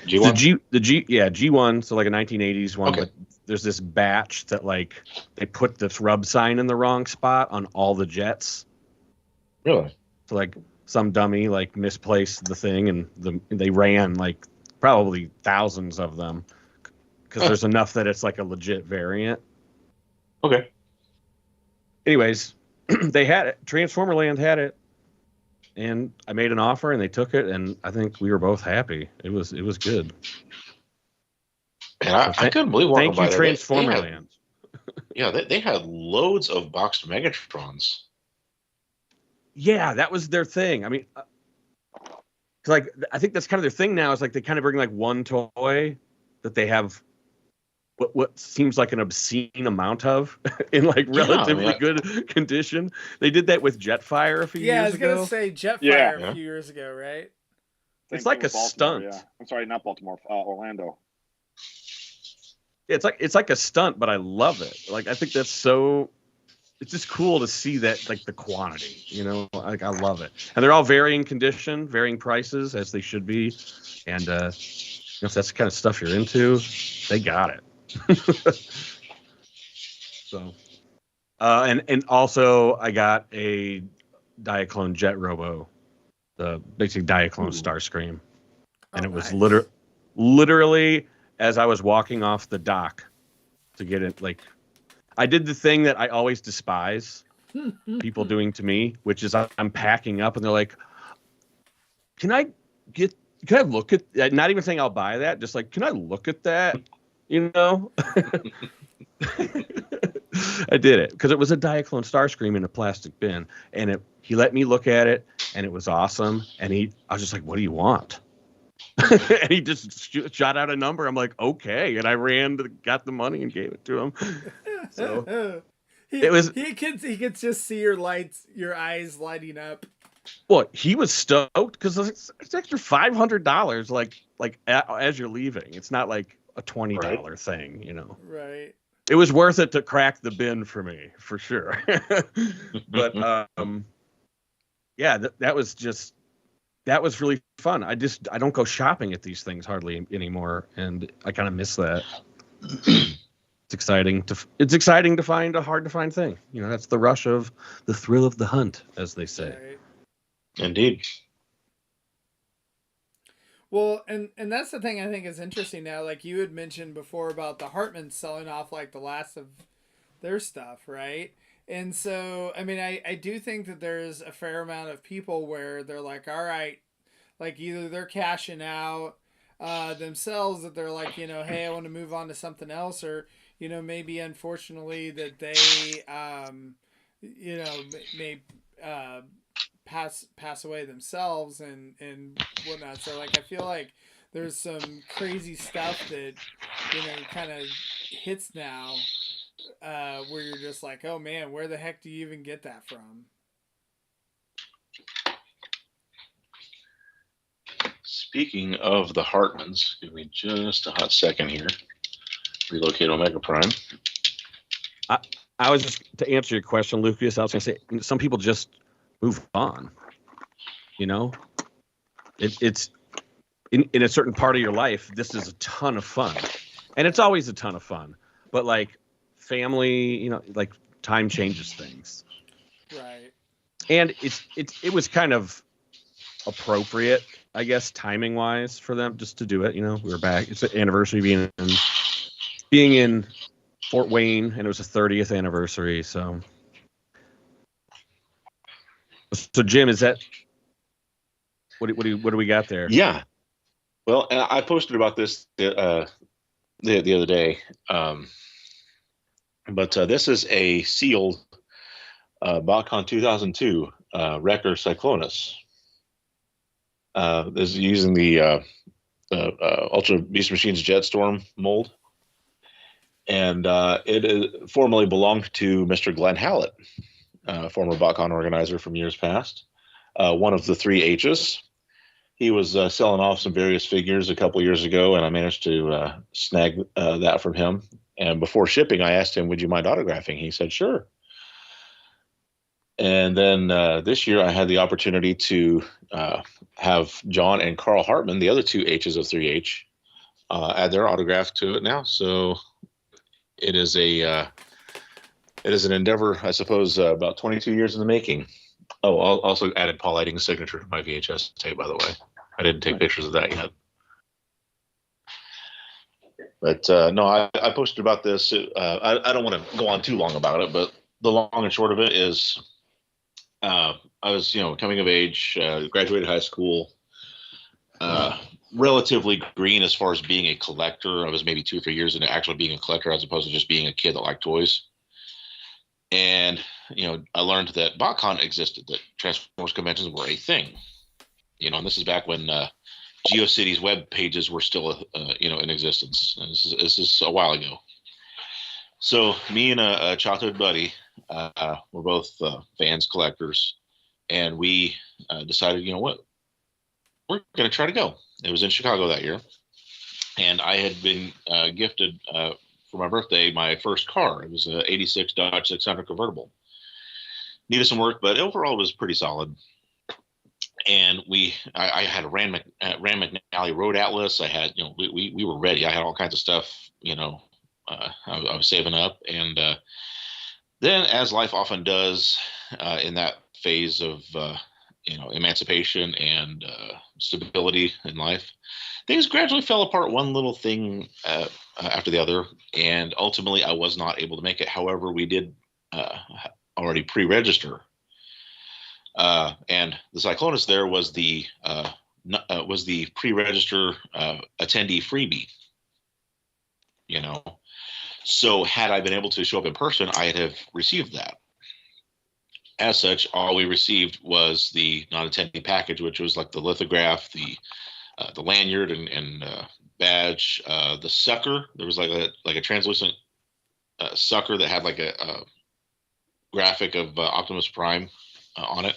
G1? G1, so like a 1980s one. Okay. But there's this batch that like they put this rub sign in the wrong spot on all the jets. Really? So like some dummy like misplaced the thing, and they ran like probably thousands of them because there's enough that it's like a legit variant. Okay. Anyways, they had it. Transformerland had it. And I made an offer, and they took it, and I think we were both happy. It was good. And I couldn't believe walking by there. Thank you, Transformerland. They had loads of boxed Megatrons. Yeah, that was their thing. I mean, like I think that's kind of their thing now. Is like they kind of bring like one toy that they have what seems like an obscene amount of in like relatively good condition. They did that with Jetfire a few years ago. Yeah, I was gonna say Jetfire a few years ago, right? It's like a stunt. Yeah. I'm sorry, not Baltimore, Orlando. It's like a stunt, but I love it. Like I think that's so. It's just cool to see that like the quantity, you know. Like I love it, and they're all varying condition, varying prices as they should be, and if that's the kind of stuff you're into, they got it. So, and also I got a Diaclone Jet Robo, the basic Diaclone Starscream, and it was literally as I was walking off the dock to get it. Like, I did the thing that I always despise people doing to me, which is I'm packing up and they're like, "Can I look at?" Not even saying I'll buy that, just like, "Can I look at that?" You know, I did it because it was a Diaclone Starscream in a plastic bin, and he let me look at it, and it was awesome. And I was just like, "What do you want?" And he just shot out a number. I'm like, "Okay," and I got the money, and gave it to him. So he could just see your eyes lighting up. Well, he was stoked because it's extra $500, like as you're leaving. It's not like a $20 thing, you know. Right. It was worth it to crack the bin for me, for sure. But that was really fun. I don't go shopping at these things hardly anymore, and I kind of miss that. It's exciting to find a hard to find thing. You know, that's the rush of the thrill of the hunt, as they say. Right. Indeed. Well, and that's the thing I think is interesting now. Like you had mentioned before about the Hartmans selling off like the last of their stuff, right? And so, I mean, I do think that there's a fair amount of people where they're like, all right, like either they're cashing out themselves, that they're like, hey, I want to move on to something else, or maybe unfortunately that they may uh, pass away themselves and whatnot. So like I feel like there's some crazy stuff that kind of hits now where you're just like, oh man, where the heck do you even get that from? Speaking of the Hartmans, give me just a hot second here. Relocate Omega Prime. I was just to answer your question, Lucas. I was going to say some people just move on. It's in a certain part of your life. This is a ton of fun, and it's always a ton of fun. But like family, like time changes things. Right. And it was kind of appropriate, I guess, timing wise for them just to do it. We were back. It's an anniversary being in Fort Wayne, and it was the 30th anniversary. So Jim, is that what do we got there? Yeah. Well, and I posted about this the other day. But this is a sealed Botcon 2002 Wrecker Cyclonus. This is using the Ultra Beast Machines Jetstorm mold. And it formerly belonged to Mr. Glenn Hallett, former Botcon organizer from years past. One of the 3 H's. He was selling off some various figures a couple years ago, and I managed to snag that from him. And before shipping, I asked him, would you mind autographing? He said, sure. And then this year, I had the opportunity to have John and Carl Hartman, the other 2 H's of 3H, add their autograph to it now. So it is an endeavor, I suppose, about 22 years in the making. Oh, I also added Paul Eiding's signature to my VHS tape, by the way. I didn't take pictures of that yet. But no, I posted about this. I don't want to go on too long about it, but the long and short of it is I was, coming of age, graduated high school, relatively green as far as being a collector. I was maybe 2 or 3 years into actually being a collector as opposed to just being a kid that liked toys. And, I learned that BotCon existed, that Transformers conventions were a thing. And this is back when GeoCities web pages were still, in existence. This is a while ago. So me and a childhood buddy, we're both fans, collectors, and we decided, what, we're going to try to go. It was in Chicago that year, and I had been gifted for my birthday my first car. It was an '86 Dodge 600 convertible. Needed some work, but overall it was pretty solid. And I had a Rand McNally Road Atlas. I had, we were ready. I had all kinds of stuff, I was saving up. And then, as life often does in that phase of, emancipation and stability in life, things gradually fell apart, one little thing after the other. And ultimately, I was not able to make it. However, we did already pre-register. And the Cyclonus there was the pre-register attendee freebie. So had I been able to show up in person, I'd have received that. As such, all we received was the non-attendee package, which was like the lithograph, the lanyard and badge, the sucker. There was like a translucent sucker that had like a graphic of Optimus Prime on it.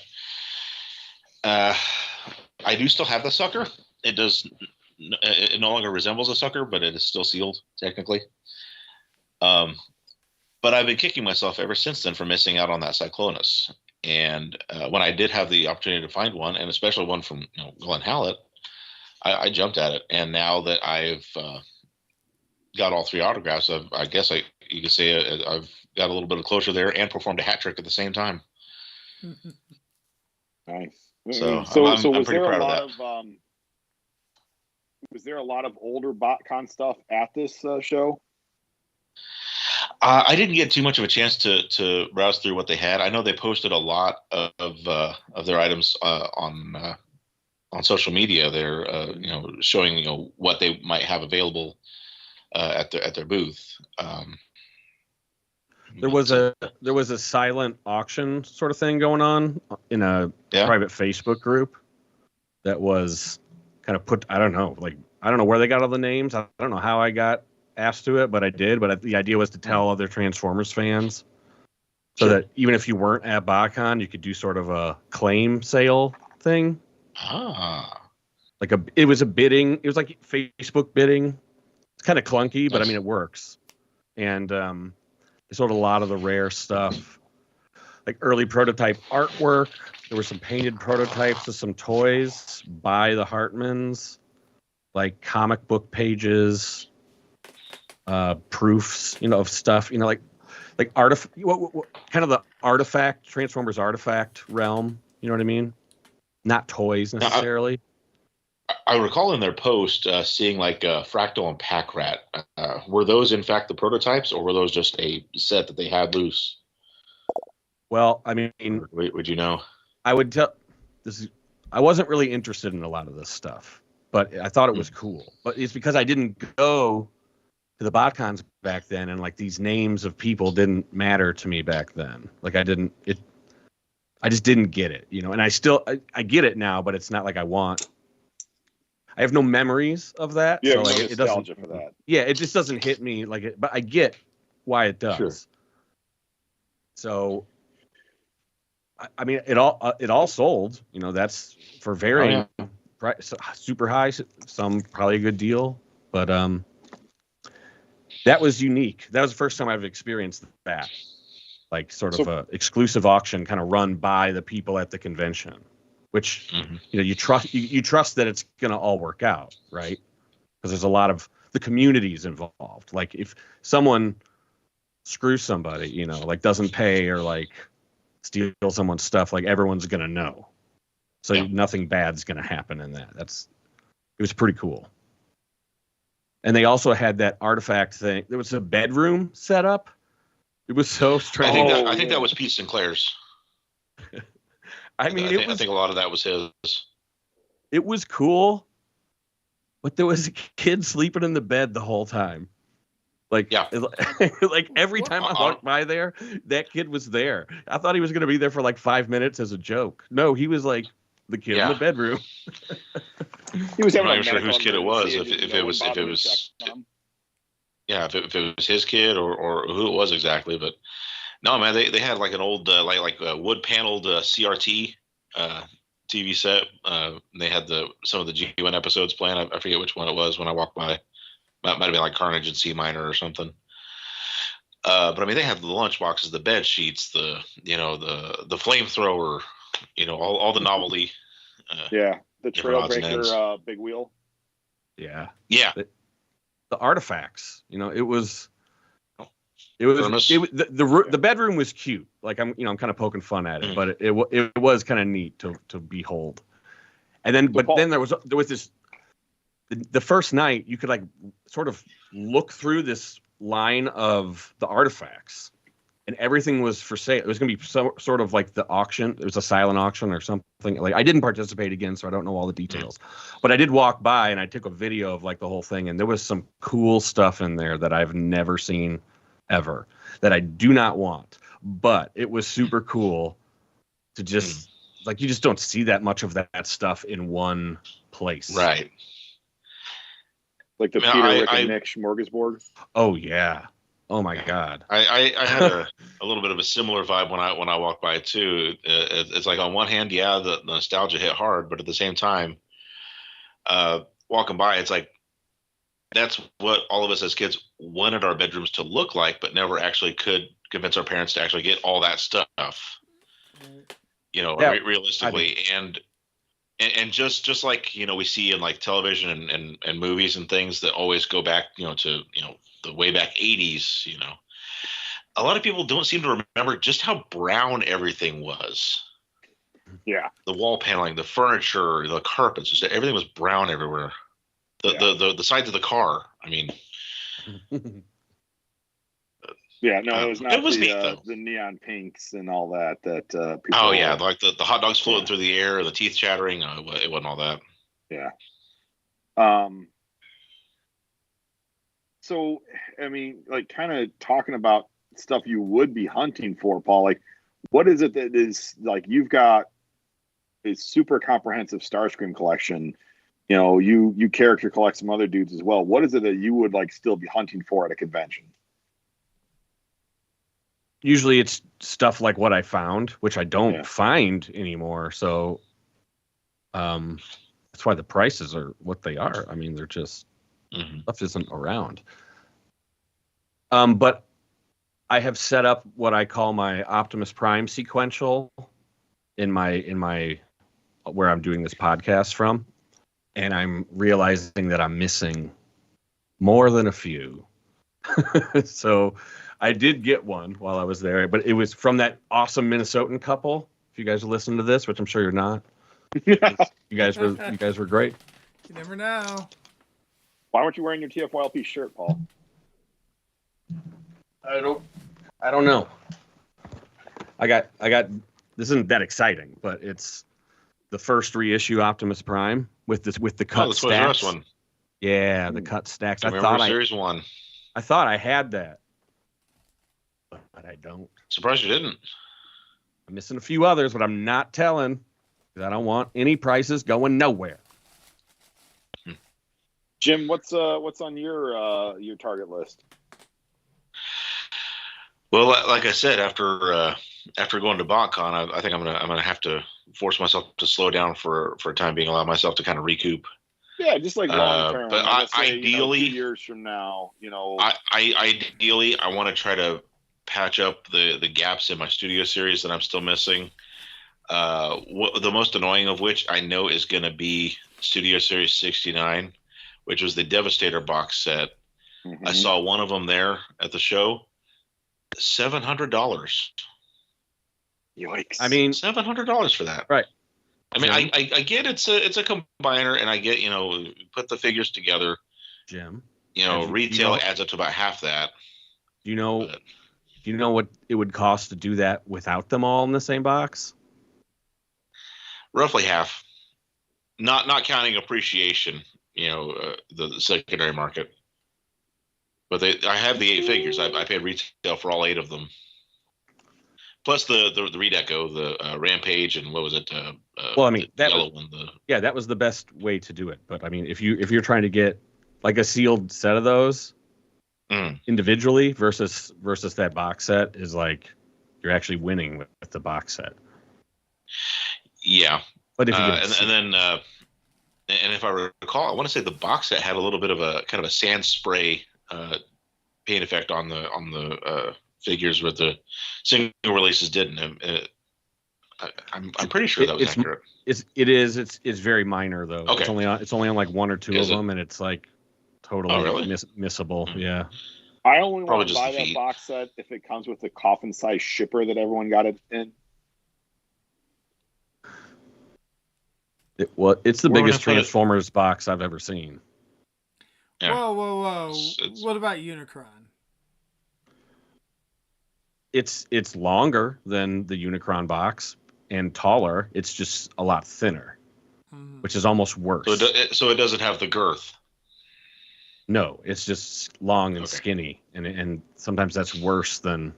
I do still have the sucker. It no longer resembles a sucker, but it is still sealed technically. But I've been kicking myself ever since then for missing out on that Cyclonus. And when I did have the opportunity to find one, and especially one from Glenn Hallett, I jumped at it. And now that I've got all 3 autographs, I guess you could say I've got a little bit of closure there and performed a hat trick at the same time. Nice. So I'm was pretty there proud a lot of that. Was there a lot of older BotCon stuff at this show? I didn't get too much of a chance to browse through what they had. I know they posted a lot of their items on social media. They're showing what they might have available at their booth. There was a silent auction sort of thing going on in a private Facebook group that was kind of put. I don't know where they got all the names. I don't know how I got asked to it, but I did. But the idea was to tell other Transformers fans, so that even if you weren't at BotCon, you could do sort of a claim sale thing. It was a bidding. It was like Facebook bidding. It's kind of clunky, but I mean it works. And they sold a lot of the rare stuff, like early prototype artwork. There were some painted prototypes of some toys by the Hartmans, like comic book pages, proofs, of stuff, like what kind of the artifact, Transformers artifact realm. You know what I mean? Not toys necessarily. I recall in their post seeing like Fractal and Pack Rat. Were those in fact the prototypes, or were those just a set that they had loose? Well, I mean, would you know? I would tell I wasn't really interested in a lot of this stuff, but I thought it was cool. But it's because I didn't go to the BotCons back then, and like these names of people didn't matter to me back then. Like I just didn't get it, And I get it now, but it's not like I have no memories of that. Yeah, so it nostalgia for that. Yeah, it just doesn't hit me like it, but I get why it does. Sure. So, I mean, it all sold. That's for varying price, super high. Some probably a good deal, but that was unique. That was the first time I've experienced that, like sort of a exclusive auction kind of run by the people at the convention. Which you trust that it's gonna all work out, right? Because there's a lot of the communities involved. Like if someone screws somebody, like doesn't pay or like steal someone's stuff, like everyone's gonna know. So nothing bad's gonna happen in that. It was pretty cool. And they also had that artifact thing. There was a bedroom set up. It was so strange. I think that was Pete Sinclair's. I mean, I think a lot of that was his. It was cool, but there was a kid sleeping in the bed the whole time. Like every time I walked by there, that kid was there. I thought he was going to be there for like 5 minutes as a joke. No, he was like the kid in the bedroom. He was. I'm not even sure whose kid it was. If it was his kid or who it was exactly, but. No, man, they had like an old like wood paneled CRT TV set. They had some of the G1 episodes playing. I forget which one it was when I walked by. Might have been like Carnage in C minor or something. But I mean, they had the lunch boxes, the bed sheets, the flamethrower, all the novelty. The Trailbreaker big wheel. Yeah. The artifacts. The bedroom was cute. Like I'm kind of poking fun at it, but it was kind of neat to behold. And then, then there was this. The first night you could like sort of look through this line of the artifacts, and everything was for sale. It was going to be sort of like the auction. It was a silent auction or something. Like I didn't participate again, so I don't know all the details. But I did walk by and I took a video of like the whole thing, and there was some cool stuff in there that I've never seen ever, that I do not want, but it was super cool to just like, you just don't see that much of that stuff in one place. Right. Like the Rick and Nick smorgasbord. Oh yeah. Oh my God. I had a little bit of a similar vibe when I walked by too. It's like on one hand, the nostalgia hit hard, but at the same time, walking by, it's like, that's what all of us as kids wanted our bedrooms to look like, but never actually could convince our parents to actually get all that stuff, realistically. And just like, we see in like television and movies and things that always go back, to, the way back 80s, a lot of people don't seem to remember just how brown everything was. Yeah. The wall paneling, the furniture, the carpets, just everything was brown everywhere. the sides of the car. I mean, yeah, no, it was not it was neat, though. the neon pinks and all that people. Oh yeah, like the hot dogs floating through the air, the teeth chattering. It wasn't all that. Yeah. So, I mean, like, kind of talking about stuff you would be hunting for, Paul. Like, what is it that is like you've got a super comprehensive Starscream collection? You know, you character collect some other dudes as well. What is it that you would like still be hunting for at a convention? Usually it's stuff like what I found, which I don't find anymore. So that's why the prices are what they are. I mean, they're just stuff isn't around. But I have set up what I call my Optimus Prime sequential in my where I'm doing this podcast from, and I'm realizing that I'm missing more than a few. So I did get one while I was there, but it was from that awesome Minnesotan couple. If you guys are listening to this, which I'm sure you're not, you guys were great. You never know. Why weren't you wearing your TFYLP shirt, Paul? I don't know. I got. This isn't that exciting, but it's the first reissue Optimus Prime with the cut stacks. One. Yeah, the cut stacks. I thought Series 1. I thought I had that, but I don't. Surprised you didn't. I'm missing a few others, but I'm not telling because I don't want any prices going nowhere. Jim, what's on your target list? Well, like I said, after going to BotCon, I think I'm gonna have to force myself to slow down for a time being, allow myself to kind of recoup. Yeah, just like long term. But ideally, 2 years from now, ideally, I want to try to patch up the gaps in my studio series that I'm still missing. The most annoying of which I know is going to be Studio Series 69, which was the Devastator box set. Mm-hmm. I saw one of them there at the show. $700. Yikes! I mean, $700 for that. Right. I mean, I get it's a combiner, and I get put the figures together. Jim, retail adds up to about half that. Do you know what it would cost to do that without them all in the same box? Roughly half. Not counting appreciation. The secondary market. But I have the 8 figures. I paid retail for all 8 of them. Plus the redeco, the Rampage, and what was it? Well, I mean, that one. That was the best way to do it. But I mean, if you're trying to get like a sealed set of those individually versus that box set is like you're actually winning with the box set. Yeah, but if you and if I recall, I want to say the box set had a little bit of a kind of a sand spray paint effect on the figures, with the single releases didn't. I'm pretty sure that was accurate. It's very minor though. Okay. It's only on like 1 or 2 of them, and it's like totally missable. Mm-hmm. Yeah. I only want to buy that box set if it comes with the coffin size shipper that everyone got it in. It's the biggest Transformers box I've ever seen. Yeah. Whoa! What about Unicron? It's longer than the Unicron box and taller. It's just a lot thinner, which is almost worse. So it doesn't have the girth. No, it's just long and skinny, and sometimes that's worse than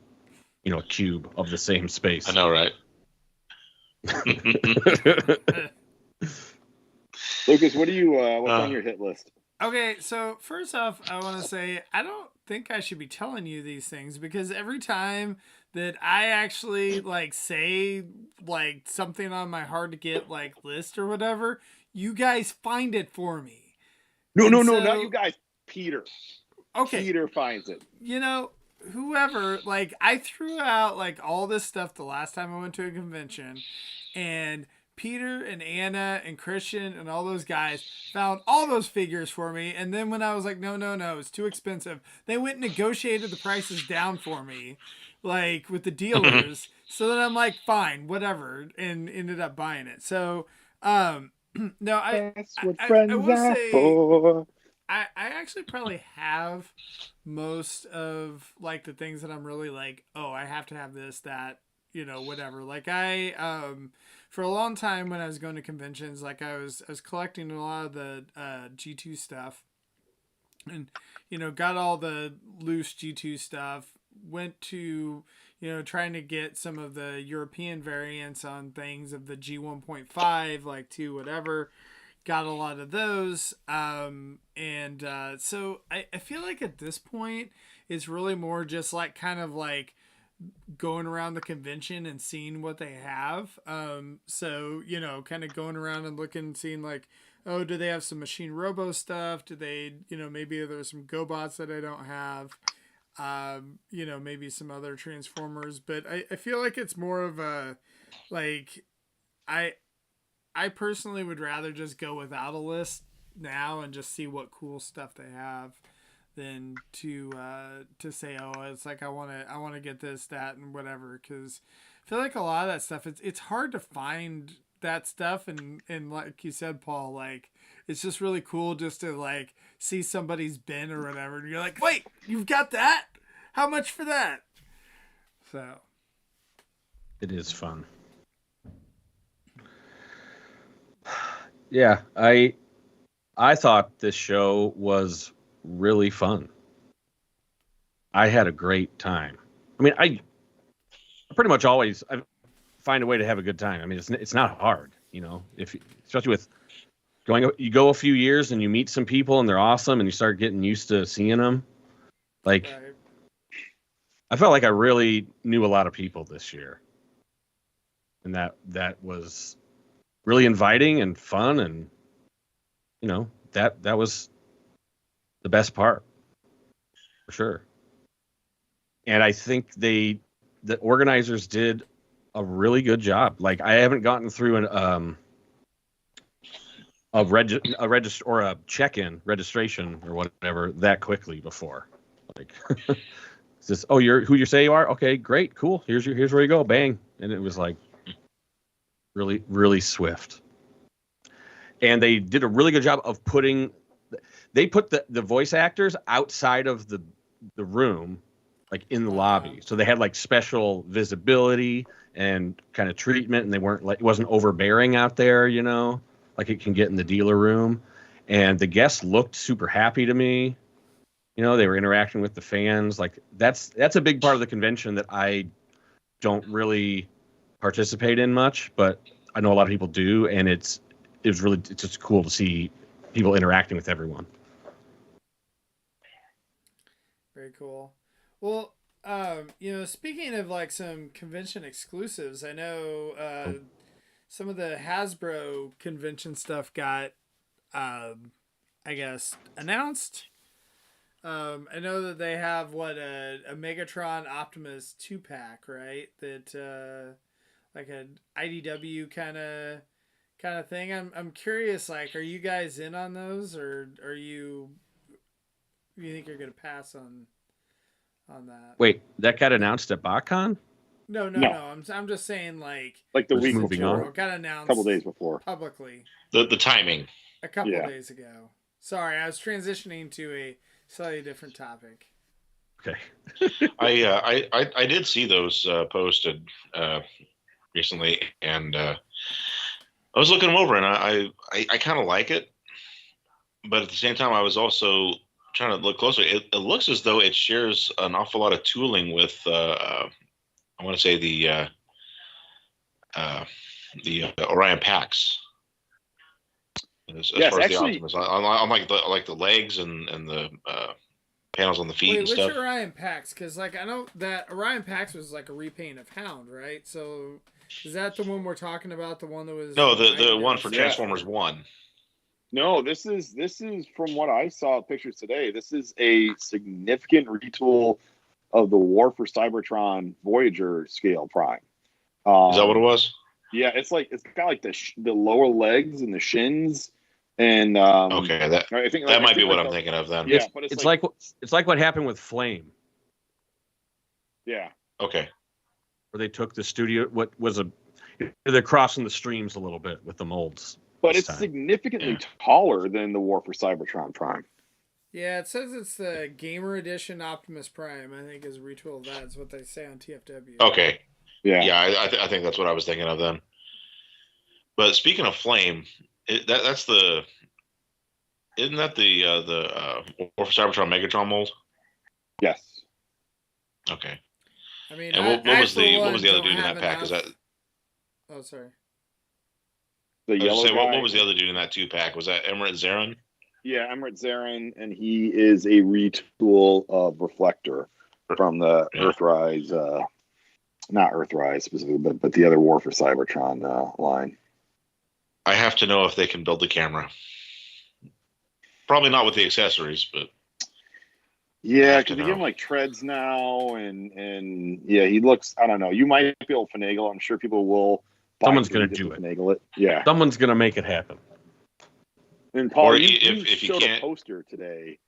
a cube of the same space. I know, right? Lucas, what what's on your hit list? Okay, so first off, I want to say I don't think I should be telling you these things, because every time that I actually say something on my hard to get list or whatever, you guys find it for me. No, not you guys. Peter. Okay. Peter finds it. Whoever, I threw out all this stuff the last time I went to a convention, and Peter and Anna and Christian and all those guys found all those figures for me. And then when I was like, no, it's too expensive, they went and negotiated the prices down for me, with the dealers. So then I'm like, fine, whatever, and ended up buying it. So, no, That's what friends I will are say, for. I actually probably have most of like the things that I'm really like, oh, I have to have this, that, whatever. Like for a long time when I was going to conventions, like I was collecting a lot of the G2 stuff, and got all the loose G2 stuff. Went to trying to get some of the European variants on things of the G1.5, like 2 whatever. Got a lot of those. So I feel like at this point, it's really more just like kind of like going around the convention and seeing what they have. Kind of going around and looking, seeing like, oh, do they have some Machine Robo stuff? Do they, maybe there's some GoBots that I don't have. Maybe some other Transformers. But I feel like it's more of a, like, I personally would rather just go without a list now and just see what cool stuff they have than to say, oh, it's like I want to get this, that, and whatever, because I feel like a lot of that stuff, it's hard to find that stuff, and like you said, Paul, like it's just really cool just to like see somebody's bin or whatever, and you're like, wait, you've got that? How much for that? So it is fun. Yeah, I thought this show was really fun. I had a great time. I mean, I pretty much always I find a way to have a good time. I mean, it's not hard, especially with you go a few years and you meet some people and they're awesome and you start getting used to seeing them. Like, right. I felt like I really knew a lot of people this year, and that was really inviting and fun, and that was the best part for sure. And I think the organizers did a really good job. Like, I haven't gotten through a check-in registration or whatever that quickly before. Like, it's just, oh, you're who you say you are? Okay, great, cool. Here's where you go, bang. And it was like really, really swift. And they did a really good job of put the voice actors outside of the room, like in the lobby. So they had like special visibility and kind of treatment, and they weren't like, it wasn't overbearing out there, like it can get in the dealer room. And the guests looked super happy to me. They were interacting with the fans. Like that's a big part of the convention that I don't really participate in much, but I know a lot of people do, and it's just cool to see people interacting with everyone. Very cool. Well, speaking of like some convention exclusives, I know some of the Hasbro convention stuff got, I guess, announced. I know that they have a Megatron Optimus 2-pack, right? That like an IDW kind of thing. I'm curious, like, are you guys in on those, or are you think you're gonna pass on that? Wait, that got announced at BotCon? No. I'm just saying, like the week moving before. on. Got announced a couple days before publicly. The timing. A couple days ago. Sorry, I was transitioning to a slightly different topic. Okay. I did see those posted recently, and I was looking them over, and I kind of like it, but at the same time, I was also trying to look closer. It looks as though it shares an awful lot of tooling with I want to say the Orion packs. As far as actually, the Optimus, I like the legs and the panels on the feet and stuff. Which Orion packs? Because like I know that Orion packs was like a repaint of Hound, right? So is that the one we're talking about? The one that was the one for Transformers 1. No, this is from what I saw pictures today. This is a significant retool of the War for Cybertron Voyager scale Prime. Is that what it was? Yeah, it's got like the lower legs and the shins, and okay, I think that might be what I'm thinking of then. Yeah, but it's like what happened with Flame. Yeah. Okay. Where they took the studio, they're crossing the streams a little bit with the molds. But it's significantly taller than the War for Cybertron Prime. Yeah, it says it's the Gamer Edition Optimus Prime. I think is a retool of that. Is what they say on TFW. Okay. Yeah. Yeah, I think that's what I was thinking of then. But speaking of Flame, that's the isn't that the War for Cybertron Megatron mold? Yes. Okay. I mean, And what was the other dude in that pack? Is that? Oh, sorry. The yellow guy. What was the other dude in that 2-pack? Was that Emirate Zarin? Yeah, Emirate Zarin, and he is a retool of Reflector from the Earthrise, not Earthrise specifically, but the other War for Cybertron line. I have to know if they can build the camera. Probably not with the accessories, but yeah, because they give him like treads now, and yeah, he looks. I don't know. You might be able to finagle. I'm sure people will. Someone's going to do it. Finagle it. Yeah. Someone's going to make it happen. And Paul, or you if showed you can't... a poster today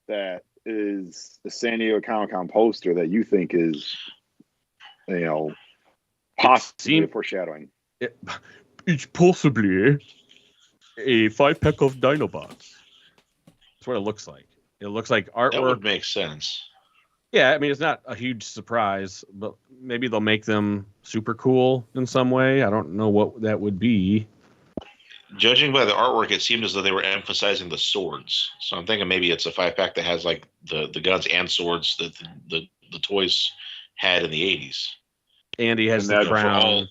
that is a San Diego Comic-Con poster that you think is, possibly a foreshadowing. It's possibly a 5-pack of Dinobots. That's what it looks like. It looks like artwork. That would make sense. Yeah, I mean, it's not a huge surprise, but maybe they'll make them super cool in some way. I don't know what that would be. Judging by the artwork, it seemed as though they were emphasizing the swords. So I'm thinking maybe it's a 5-pack that has like the guns and swords that the toys had in the 80s. And he has the crown.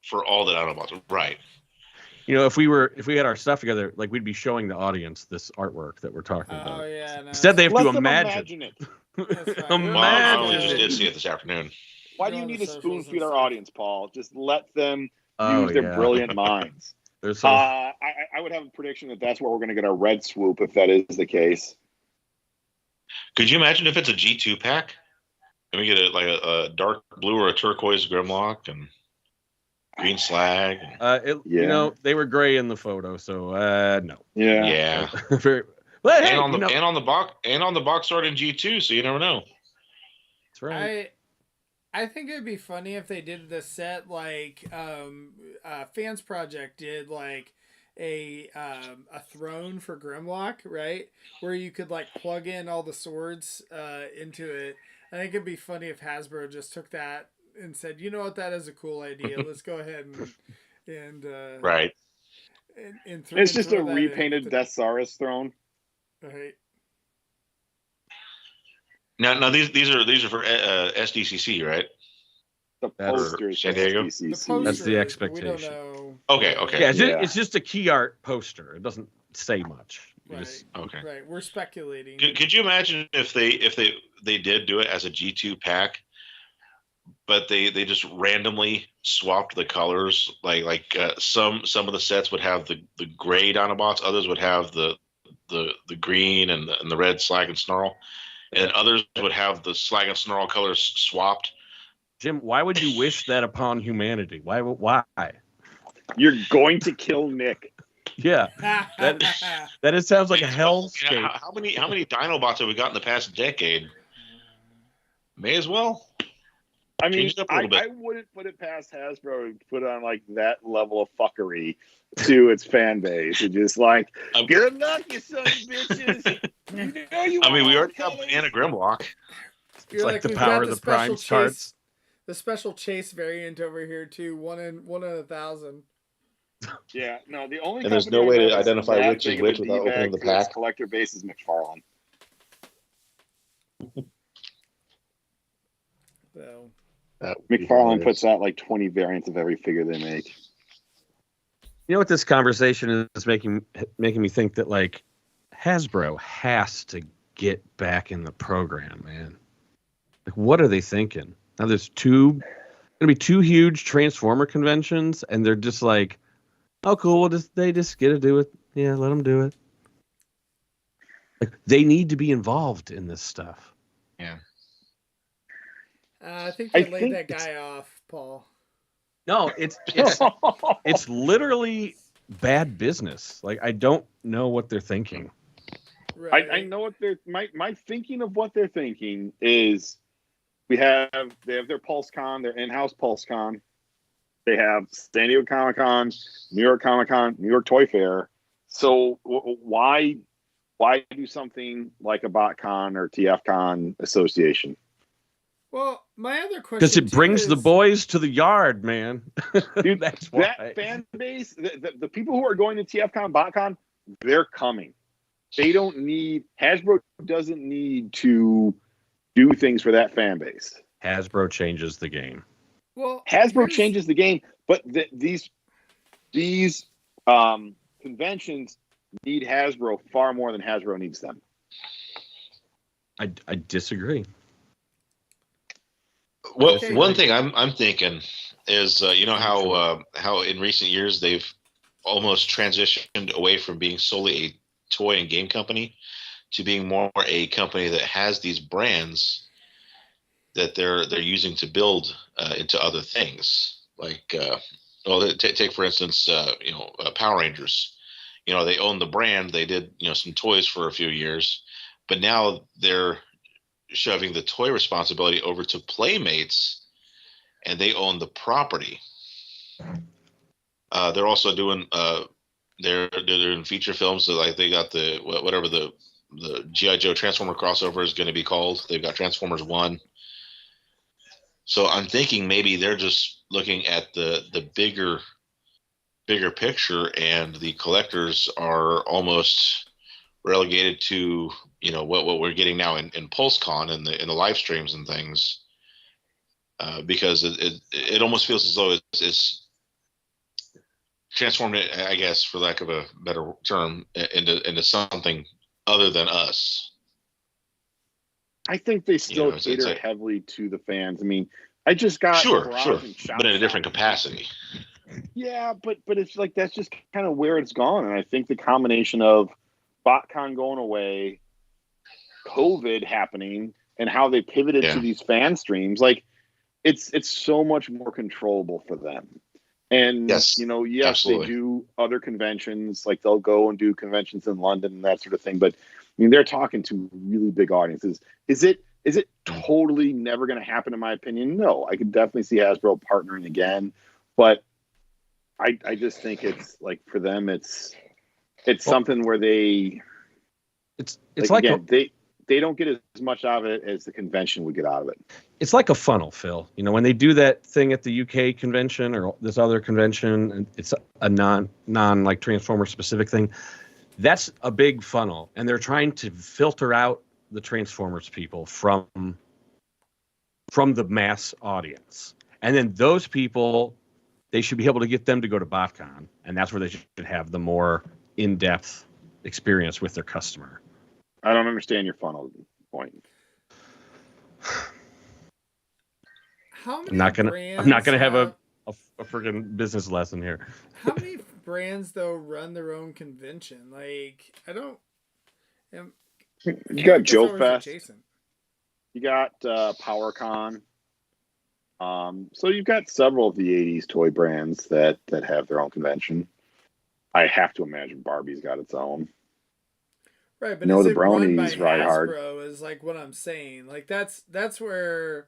For all the Autobots, right? If we had our stuff together, like we'd be showing the audience this artwork that we're talking about. Oh yeah. No, instead, they have to imagine it. I only just did see it this afternoon. Why do you need to spoon feed our audience, Paul? Just let them use their brilliant minds. I would have a prediction that that's where we're going to get our red swoop if that is the case. Could you imagine if it's a G2 pack? And we get a dark blue or a turquoise Grimlock and green Slag. They were gray in the photo, so no. Yeah. But, and on the box art in G2, so you never know. That's right. I think it'd be funny if they did the set like Fans Project did, like a throne for Grimlock, right? Where you could like plug in all the swords into it. I think it'd be funny if Hasbro just took that and said, you know what, that is a cool idea. Let's go ahead and right. And it's just a repainted Deathsaurus throne. Right. Now these are for SDCC, right? The posters, San Diego. That's the expectation. We don't know. Okay. Yeah, it's just a key art poster. It doesn't say much. Right. Okay. Right. We're speculating. Could you imagine if they did do it as a G2 pack, but they just randomly swapped the colors? Like some of the sets would have the gray Dinobots, others would have the green and the red Slag and Snarl, and others would have the Slag and Snarl colors swapped. Jim, why would you wish that upon humanity? Why? You're going to kill Nick. Yeah, that sounds like a hellscape. Yeah, how many Dinobots have we got in the past decade? May as well. I mean, I wouldn't put it past Hasbro to put on like that level of fuckery to its fan base. It's just like, good luck, you son of bitches. We already have Anna Grimlock. It's like the power of the Prime cards. The special chase variant over here too. One in 1,000. Yeah, no. The only and there's no way to identify which is which without opening the pack. Collector base is McFarlane. So McFarlane puts out like 20 variants of every figure they make. You know what this conversation is making me think that like Hasbro has to get back in the program, man. Like, what are they thinking? Now there's gonna be two huge Transformer conventions, and they're just like, oh, cool. They just get to do it. Yeah, let them do it. Like, they need to be involved in this stuff. Yeah. I think they laid that guy off, Paul. No, it's literally bad business. Like, I don't know what they're thinking. Right. I know what my thinking of what they're thinking is they have their PulseCon, their in-house PulseCon. They have San Diego Comic-Con, New York Comic-Con, New York Toy Fair. So why why do something like a BotCon or TFCon association? Well, my other question, because it brings the boys to the yard, man. Dude, That's why. that fan base, the people who are going to TFCon, BotCon, they're coming. They don't need, Hasbro doesn't need to do things for that fan base. Hasbro changes the game. Well, Hasbro changes the game, but these conventions need Hasbro far more than Hasbro needs them. I disagree. Well, Okay. one thing I'm thinking is, you know how in recent years they've almost transitioned away from being solely a toy and game company to being more a company that has these brands that they're using to build into other things. Like, take for instance, Power Rangers. You know, they own the brand. They did some toys for a few years, but now they're shoving the toy responsibility over to Playmates, and they own the property. They're also doing they're doing feature films. So like they got the G.I. Joe Transformer crossover is going to be called. They've got Transformers 1. So I'm thinking maybe they're just looking at the bigger picture, and the collectors are almost relegated to what we're getting now in PulseCon and in the live streams and things, because it almost feels as though it's transformed it, I guess, for lack of a better term, into something other than us. I think they still cater heavily to the fans. I mean, I just got sure, but in a different capacity. Yeah, but it's like that's just kind of where it's gone, and I think the combination of BotCon going away, COVID happening, and how they pivoted to these fan streams, like it's so much more controllable for them. And yes, absolutely. They do other conventions, like they'll go and do conventions in London and that sort of thing. But I mean, they're talking to really big audiences. Is it totally never going to happen? In my opinion, no. I could definitely see Hasbro partnering again, but I just think it's like for them, it's something where they they don't get as much out of it as the convention would get out of it. It's like a funnel, Phil. When they do that thing at the UK convention or this other convention, and it's a non like Transformer specific thing. That's a big funnel, and they're trying to filter out the Transformers people from the mass audience, and then those people, they should be able to get them to go to BotCon, and that's where they should have the more in-depth experience with their customer. I don't understand your funnel point. How many I'm not gonna have a freaking business lesson here. How many brands though run their own convention? Like I don't. You got Joe Fest. You got PowerCon. So you've got several of the '80s toy brands that have their own convention. I have to imagine Barbie's got its own. Right, but the bronies ride hard. Is like what I'm saying. Like that's where,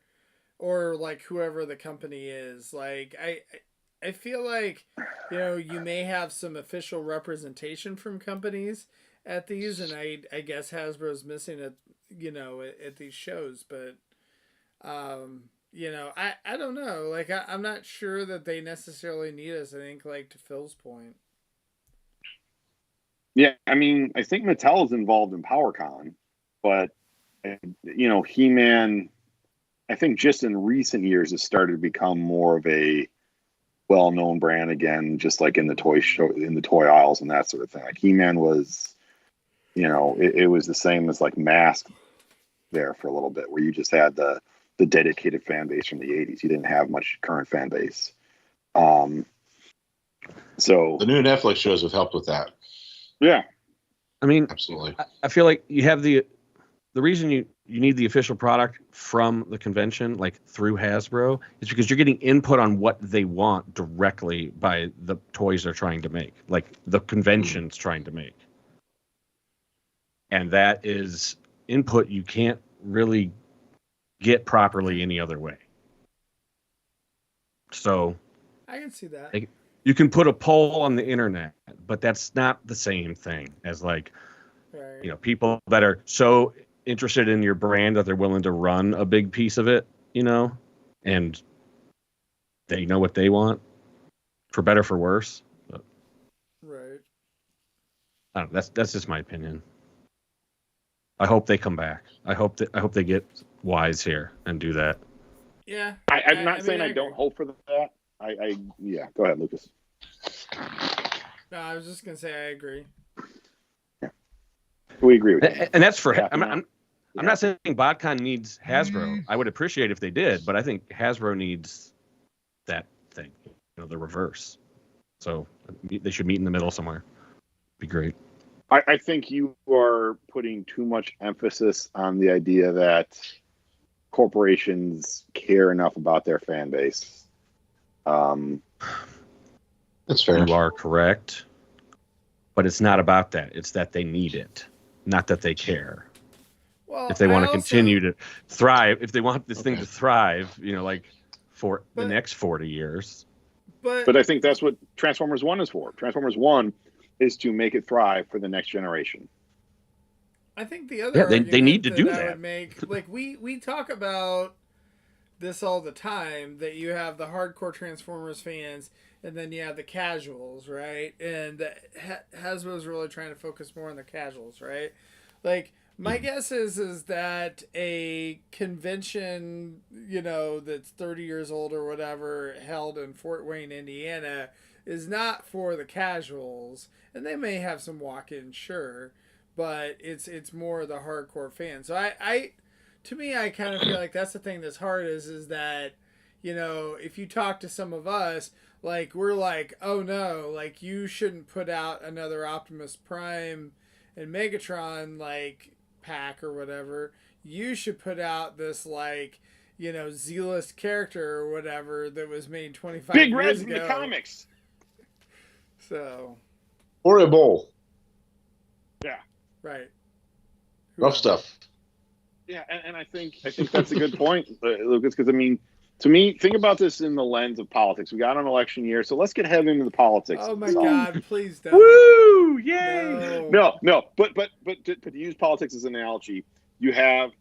or like whoever the company is. Like I feel like you may have some official representation from companies at these, and I guess Hasbro's missing it. At these shows, but I don't know. Like I'm not sure that they necessarily need us. I think like to Phil's point. Yeah, I mean, I think Mattel is involved in PowerCon, but He-Man, I think just in recent years has started to become more of a well-known brand again, just like in the toy show, in the toy aisles and that sort of thing. Like He-Man was, it was the same as like Mask there for a little bit, where you just had the dedicated fan base from the '80s. You didn't have much current fan base. So the new Netflix shows have helped with that. Yeah, I mean, absolutely. I feel like you have the reason you need the official product from the convention, like through Hasbro, is because you're getting input on what they want directly by the toys they're trying to make, like the convention's trying to make, and that is input you can't really get properly any other way. So I can see that. You can put a poll on the internet, but that's not the same thing as like Right. You know, people that are so interested in your brand that they're willing to run a big piece of it, you know, and they know what they want, for better, for worse. But, Right. I don't know, that's just my opinion. I hope they come back. I hope they get wise here and do that. Yeah. I'm not saying I agree. don't hope for that. Yeah. Go ahead, Lucas. No, I was just gonna say I agree. We agree with you. And that's for Yeah, I'm not saying BotCon needs Hasbro. I would appreciate if they did, but I think Hasbro needs that thing, you know, the reverse. So they should meet in the middle somewhere. Be great. I think you are putting too much emphasis on the idea that corporations care enough about their fan base. That's fair. You are correct, but it's not about that. It's that they need it, not that they care. Well, If they want to continue to thrive, if they want this thing to thrive, you know, like for the next 40 years. But I think that's what Transformers 1 is for. Transformers 1 is to make it thrive for the next generation. I think the other they need to do I that. would make, like we talk about this all the time, that you have the hardcore Transformers fans and then you have the casuals, right? And Hasbro's really trying to focus more on the casuals, right? Like my guess is that a convention, you know, that's 30 years old or whatever, held in Fort Wayne, Indiana, is not for the casuals, and they may have some walk-ins, sure, but it's more the hardcore fans. So I to me, I kind of feel like that's the thing that's hard is that, you know, if you talk to some of us, like, we're like, oh no, like, you shouldn't put out another Optimus Prime and Megatron, like, pack or whatever. You should put out this, like, you know, Z-list character or whatever that was made 25 Big years Red ago. from the comics. So. Or a bowl. Yeah. Right. Rough stuff. Yeah, and I think that's a good point, Lucas, because I mean, to me, think about this in the lens of politics. We got an election year, so let's get heavy into the politics. Oh my God! Please don't. Woo! Yay! No. But to use politics as an analogy, you have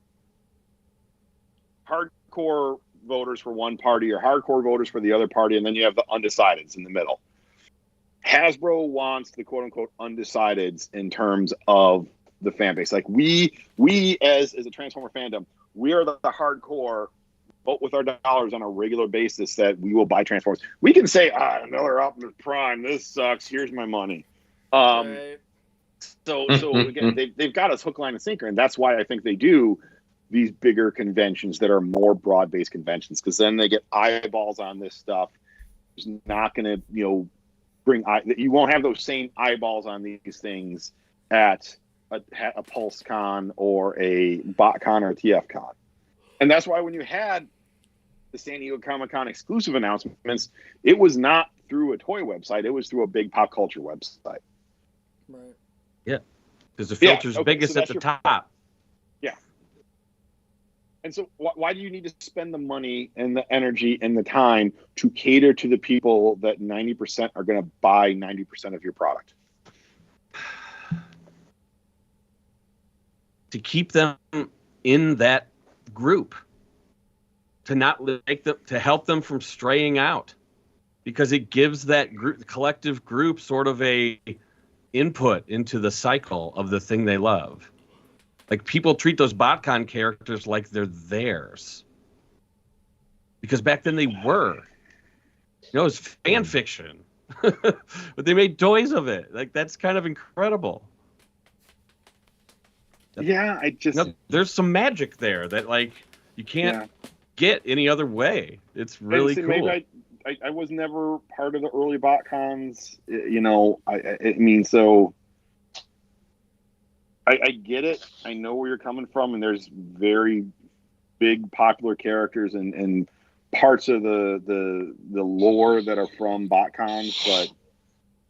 hardcore voters for one party or hardcore voters for the other party, and then you have the undecideds in the middle. Hasbro wants the quote unquote undecideds in terms of the fan base. Like we as a Transformer fandom, we are the hardcore, vote with our dollars on a regular basis that we will buy Transformers. We can say, another Optimus Prime, this sucks, here's my money. Right. So again, they've got us hook, line, and sinker, and that's why I think they do these bigger conventions that are more broad-based conventions, because then they get eyeballs on this stuff. It's not going to, you won't have those same eyeballs on these things at a PulseCon or a BotCon or a TFCon. And that's why when you had the San Diego Comic-Con exclusive announcements, it was not through a toy website. It was through a big pop culture website. Right. Yeah, because the filter's biggest at the top. Yeah. And so why do you need to spend the money and the energy and the time to cater to the people that 90% are going to buy 90% of your product? To keep them in that group, to not make them, to help them from straying out, because it gives that group, the collective group, sort of a input into the cycle of the thing they love. Like, people treat those BotCon characters like they're theirs, because back then they were. You know, it's fan fiction, but they made toys of it. Like, that's kind of incredible. Yeah, there's some magic there that, like, you can't get any other way. It's really cool. Maybe I was never part of the early BotCons, you know. I mean, so I get it. I know where you're coming from, and there's very big popular characters and parts of the lore that are from BotCons, but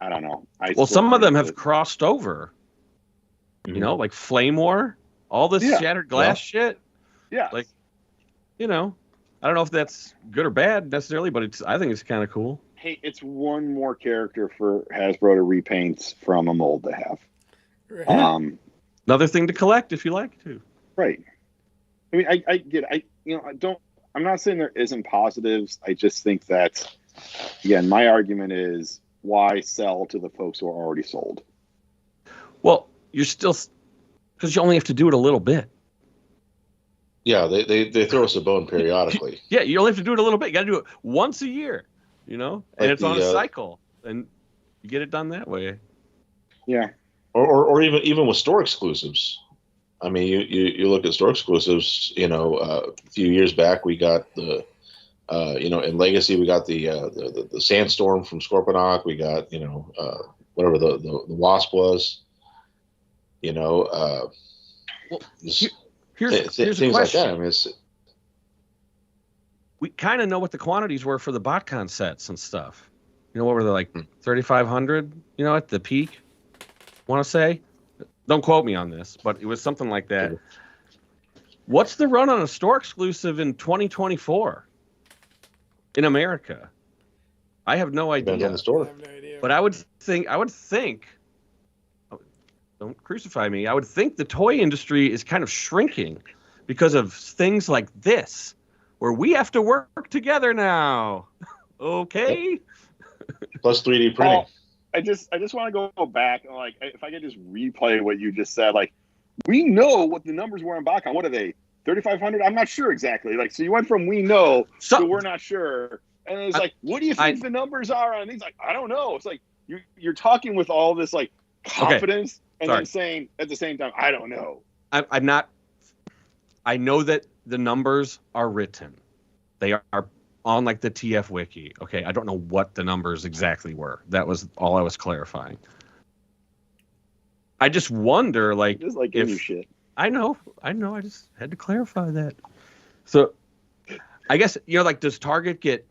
I don't know. Some of them have crossed over. You know, like Flame War, all this shattered glass shit. Yeah. Like, you know, I don't know if that's good or bad necessarily, but I think it's kind of cool. Hey, it's one more character for Hasbro to repaint from a mold to have. Right. Another thing to collect if you like to. Right. I mean, I get, I'm not saying there isn't positives. I just think that, again, my argument is why sell to the folks who are already sold? Well, you're still, because you only have to do it a little bit. Yeah, they throw us a bone periodically. Yeah, you only have to do it a little bit. You got to do it once a year, and Like it's on a cycle, and you get it done that way. Yeah. Or even with store exclusives. I mean, you look at store exclusives. A few years back, we got the, in Legacy, we got the Sandstorm from Scorponok. We got whatever the Wasp was. Well, here's a things question. like that. I mean, We kind of know what the quantities were for the BotCon sets and stuff. What were they, like 3,500? At the peak. Want to say? Don't quote me on this, but it was something like that. What's the run on a store exclusive in 2024 in America? I have no idea. Depends on the store. I have no idea. But I would think, don't crucify me, I would think the toy industry is kind of shrinking because of things like this, where we have to work together now. Okay? Yep. Plus 3D printing. I just want to go back and if I could just replay what you just said, we know what the numbers were on Botcon. What are they? 3,500? I'm not sure exactly. So you went from we know to we're not sure. And it's what do you think the numbers are on these? I don't know. It's you're talking with all this confidence and then saying at the same time, I don't know. I'm not. I know that the numbers are written. They are on the TF wiki. Okay, I don't know what the numbers exactly were. That was all I was clarifying. I just wonder, just if you shit. I know. I just had to clarify that. So, I guess does Target get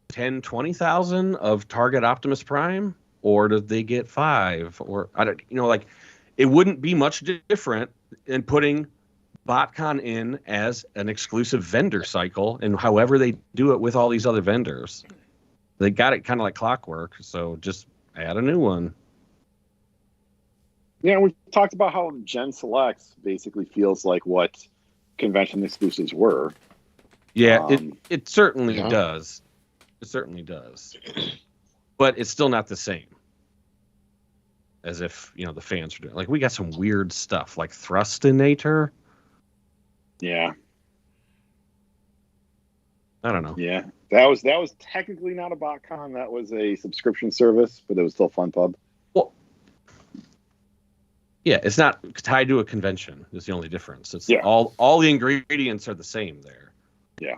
10, 20,000 of Target Optimus Prime, or do they get 5? Or I don't. It wouldn't be much different in putting BotCon in as an exclusive vendor cycle, and however they do it with all these other vendors. They got it kind of like clockwork, so just add a new one. Yeah, we talked about how Gen Selects basically feels like what convention exclusives were. Yeah, it certainly does. It certainly does. But it's still not the same as if, the fans are doing. We got some weird stuff like Thrustinator. Yeah. I don't know. Yeah. That was technically not a BotCon. That was a subscription service, but it was still FunPub. Well, yeah, it's not tied to a convention. Is the only difference. It's all the ingredients are the same there. Yeah.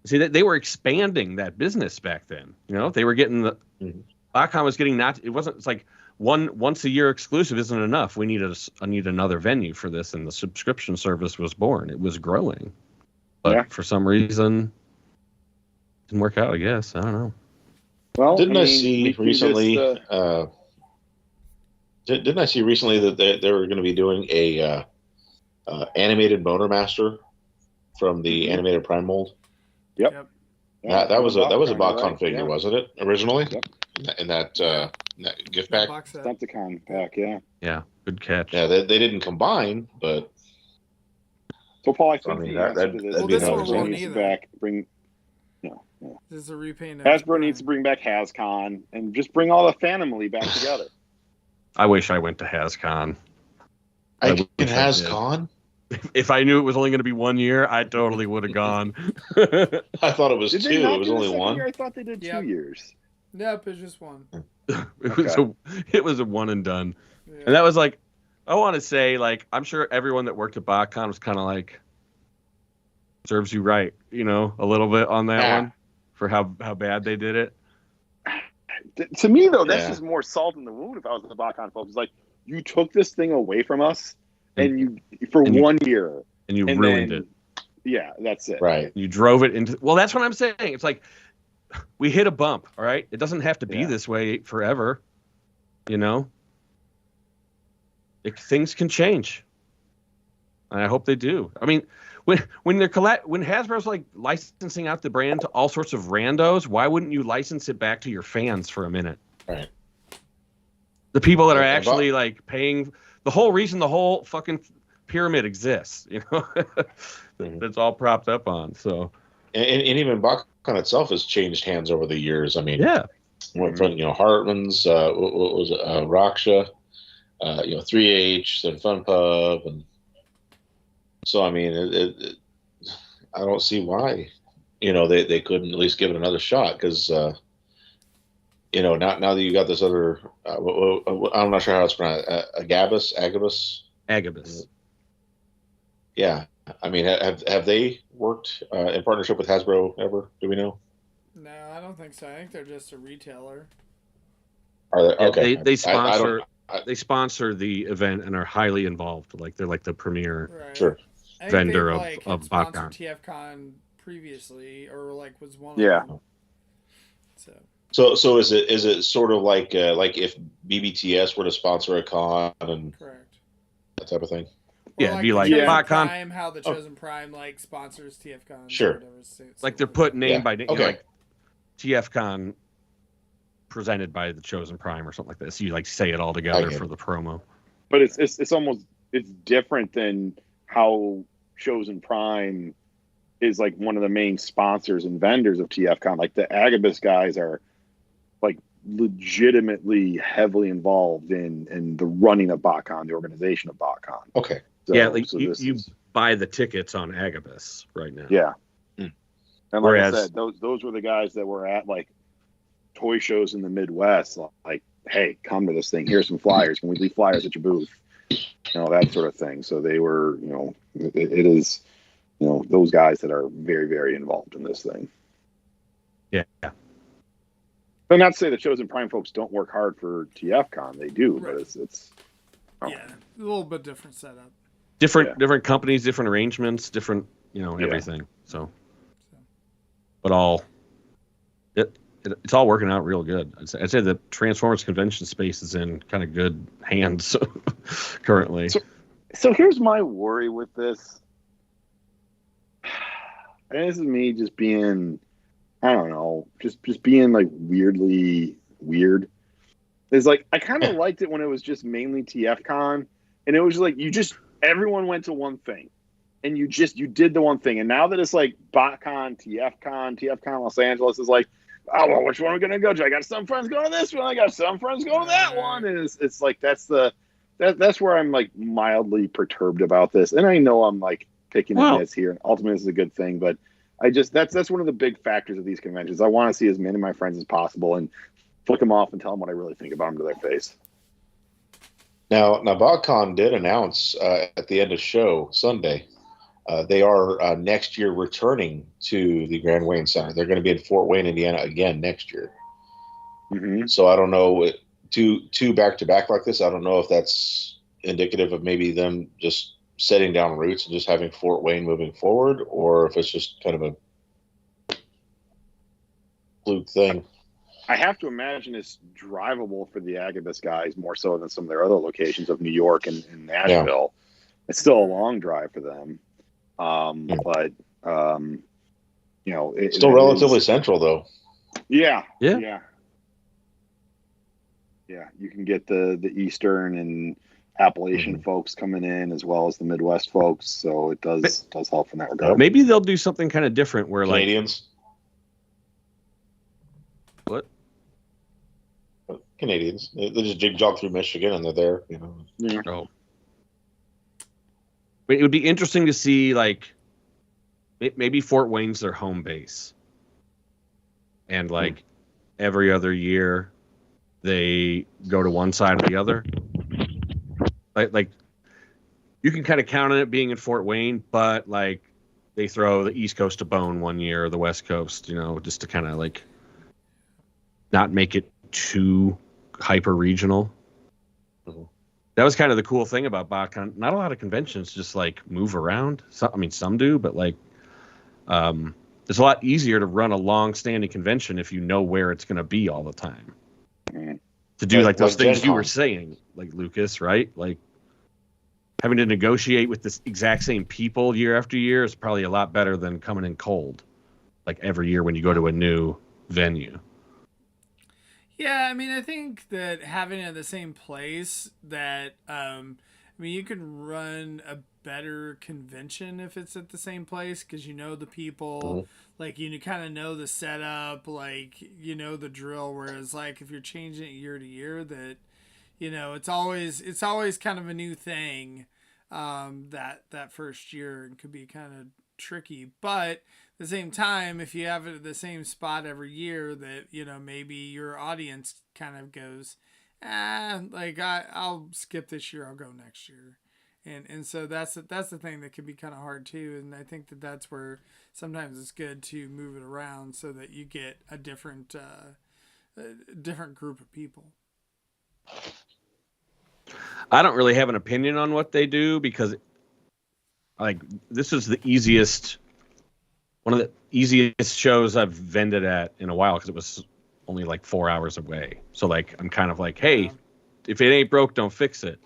See, they were expanding that business back then. They were getting BotCon was getting it wasn't. It's once a year exclusive isn't enough. We need another venue for this, and the subscription service was born. It was growing, but for some reason, it didn't work out. I guess I don't know. Well, didn't I see recently? Didn't I see recently that they were going to be doing a animated Motormaster from the animated Prime mold? Yep. That was a BotCon figure, wasn't it? Originally, in that gift pack. Stunticon pack, yeah. Yeah, good catch. Yeah, they didn't combine, but so Paul, I think that'd be this one won't either. This is a repaint. Hasbro needs to bring back HasCon and just bring all the family back together. I wish I went to HasCon. HasCon? If I knew it was only going to be 1 year, I totally would have gone. I thought it was Did 2. They not it was only 1. Year? I thought they did 2 years. Nope, it's just 1. It was a one and done. Yeah. And that was I want to say, I'm sure everyone that worked at BotCon was kind of serves you right, a little bit on that one for how bad they did it. To me, though, that's just more salt in the wound. If I was the BotCon folks, you took this thing away from us, and you 1 year, and you ruined it. Yeah, that's it. Right. You drove it into. Well, that's what I'm saying. It's we hit a bump. All right, it doesn't have to be this way forever. Things can change, and I hope they do. I mean, when Hasbro's licensing out the brand to all sorts of randos, why wouldn't you license it back to your fans for a minute? Right. The people that are actually paying the whole reason the whole fucking pyramid exists, that's all propped up on. So, and even Botcon itself has changed hands over the years. I mean, yeah, went from Hartmans, what was it, Raksha, 3H, then Fun Pub, and so I mean, I don't see why, they couldn't at least give it another shot because. Now that you got this other, I'm not sure how it's pronounced, Agabus. Yeah, I mean, have they worked in partnership with Hasbro ever? Do we know? No, I don't think so. I think they're just a retailer. Are they? Okay, they sponsor. They sponsor the event and are highly involved. Like they're like the premier vendor of Botcon. TFCon previously, or was one. Yeah. Of them. So is it sort of like if BBTS were to sponsor a con and correct that type of thing? Yeah, it'd be like Botcon. Prime, how the Chosen Prime sponsors TFCon. Sure. Like they're put name by name, like TFCon presented by the Chosen Prime or something like this. You say it all together for the promo. But it's almost different than how Chosen Prime is one of the main sponsors and vendors of TFCon. Like the Agabus guys are legitimately heavily involved in the running of BotCon, the organization of BotCon. Okay. So, you buy the tickets on Agabus right now. Yeah. And I said, those were the guys that were at toy shows in the Midwest. Hey, come to this thing. Here's some flyers. Can we leave flyers at your booth? That sort of thing. So they were, it is, those guys that are very, very involved in this thing. Yeah. But not to say the Chosen Prime folks don't work hard for TFCon. They do, but it's a little bit different setup. Different companies, different arrangements, different, everything. So, but it's all working out real good. I'd say the Transformers convention space is in kind of good hands currently. So here's my worry with this. And this is me just being, I don't know, just being weirdly weird. It's I kind of liked it when it was just mainly TFCon, and it was everyone went to one thing, and you did the one thing. And now that it's BotCon, TFCon Los Angeles is oh well, which one are we gonna go to? I got some friends going to this one. I got some friends going to that one, and it's that's where I'm mildly perturbed about this. And I know I'm picking a miss here, and ultimately this is a good thing, but that's one of the big factors of these conventions. I want to see as many of my friends as possible and flick them off and tell them what I really think about them to their face. Now BotCon did announce at the end of show Sunday they are next year returning to the Grand Wayne Center. They're going to be in Fort Wayne, Indiana again next year. Mm-hmm. So I don't know, two back to back like this. I don't know if that's indicative of maybe them just setting down roots and just having Fort Wayne moving forward, or if it's just kind of a fluke thing. I have to imagine it's drivable for the Agabus guys more so than some of their other locations of New York and Nashville. Yeah. It's still a long drive for them. But it's still relatively central though. Yeah. You can get the Eastern and Appalachian folks coming in as well as the Midwest folks, so it does help in that regard. Maybe they'll do something kind of different where Canadians. What? Canadians. They just jog through Michigan and they're there. Yeah. Oh. It would be interesting to see maybe Fort Wayne's their home base, and every other year they go to one side or the other. Like you can kind of count on it being in Fort Wayne, but they throw the East Coast a bone one year or the West Coast, just to kind of not make it too hyper regional. Mm-hmm. That was kind of the cool thing about BotCon. Not a lot of conventions just move around. Some do, but it's a lot easier to run a long-standing convention if you know where it's going to be all the time. Mm-hmm. To do those things you were saying, Lucas, right? Having to negotiate with the exact same people year after year is probably a lot better than coming in cold, every year when you go to a new venue. Yeah, I think that having it in the same place that I mean, you could run a better convention if it's at the same place because you know the people, like you kind of know the setup, like you know the drill. Whereas like if you're changing it year to year, that it's always kind of a new thing. That first year and could be kind of tricky, but at the same time, if you have it at the same spot every year, that maybe your audience kind of goes, like I'll skip this year, I'll go next year, and so that's the thing that can be kind of hard too. And I think that's where sometimes it's good to move it around so that you get a different group of people. I don't really have an opinion on what they do because, like, this is one of the easiest shows I've vended at in a while because it was only like 4 hours away. So like I'm kind of like, hey, if it ain't broke, don't fix it.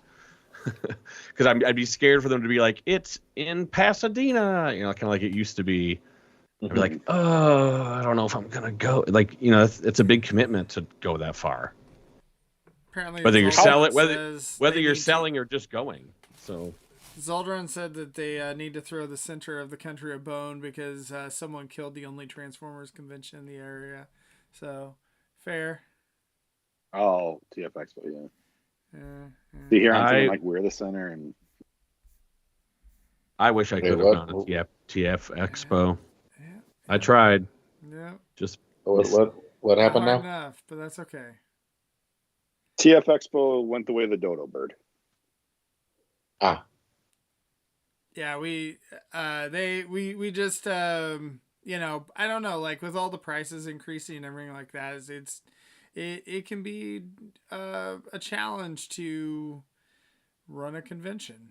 Because I'd be scared for them to be like, it's in Pasadena, kind of like it used to be. I'd be like, oh, I don't know if I'm gonna go. Like, it's a big commitment to go that far. Apparently, whether you're selling or just going. So Zoldron said that they need to throw the center of the country a bone because someone killed the only Transformers convention in the area. So fair. Oh, TF Expo, yeah. Do you hear something like we're the center? And I wish I could have gone to TF Expo. Yeah. I tried. Yeah. Just what happened now? Enough, but that's okay. TF Expo went the way of the dodo bird. Yeah, we just I don't know, like with all the prices increasing and everything like that, it can be a challenge to run a convention.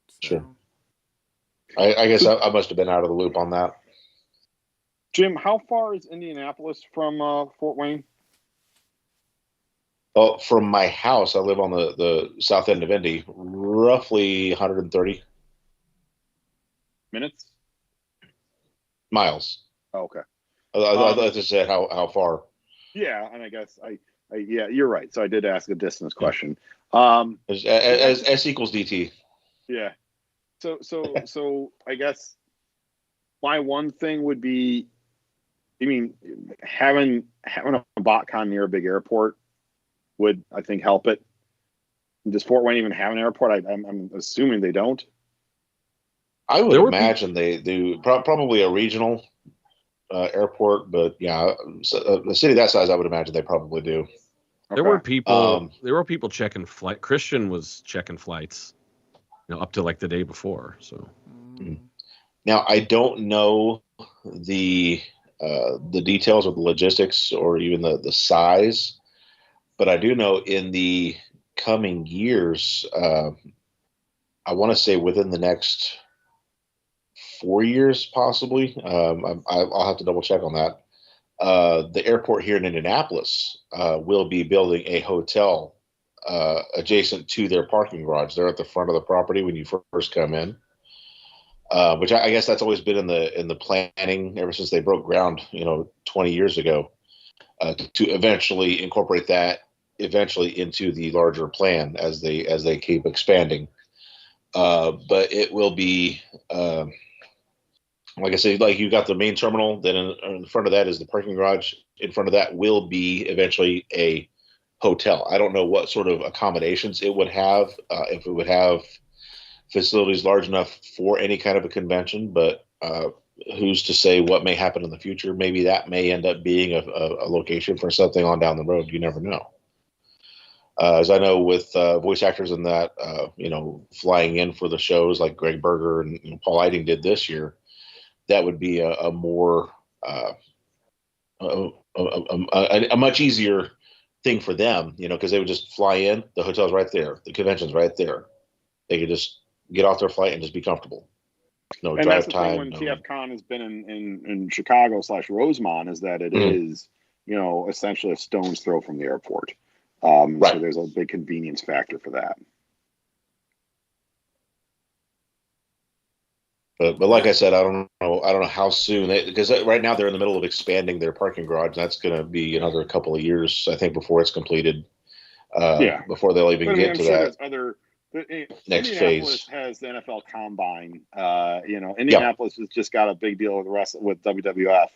So. Sure. I guess I must have been out of the loop on that. Jim, how far is Indianapolis from Fort Wayne? Well, from my house, I live on the south end of Indy, roughly 130 minutes. Miles. Oh, okay. I just said how far. Yeah, and I guess yeah, you're right. So I did ask a distance question. As S equals DT. Yeah. So I guess my one thing would be, I mean, having a BotCon near a big airport would, I think, help it. Does Fort Wayne even have an airport? I'm assuming they don't. I would imagine they do. Probably a regional airport, but yeah, a city that size, I would imagine they probably do. There were people. There were people checking flight. Christian was checking flights, up to like the day before. So now I don't know the details of the logistics or even the size, but I do know in the coming years, I want to say within the next 4 years, possibly. I'll have to double check on that. The airport here in Indianapolis will be building a hotel adjacent to their parking garage. They're at the front of the property when you first come in, which I guess that's always been in the planning ever since they broke ground, 20 years ago, to eventually incorporate that into the larger plan as they keep expanding. But it will be, like I say, like you got the main terminal, then in front of that is the parking garage. In front of that will be eventually a hotel. I don't know what sort of accommodations it would have, if it would have facilities large enough for any kind of a convention, but who's to say what may happen in the future? Maybe that may end up being a location for something on down the road. You never know. As I know with voice actors and that, flying in for the shows like Greg Berger and Paul Eiding did this year, that would be a more a much easier thing for them, because they would just fly in. The hotel's right there. The convention's right there. They could just get off their flight and just be comfortable. No and drive that's the time. Thing when TFCon has been in Chicago / Rosemont is that it is, essentially a stone's throw from the airport. Right. So there's a big convenience factor for that. But like I said, I don't know how soon because right now they're in the middle of expanding their parking garage. That's going to be another couple of years, I think, before it's completed. Before they'll even get to that. There's next Indianapolis phase. has the NFL Combine. Indianapolis has just got a big deal with WWF.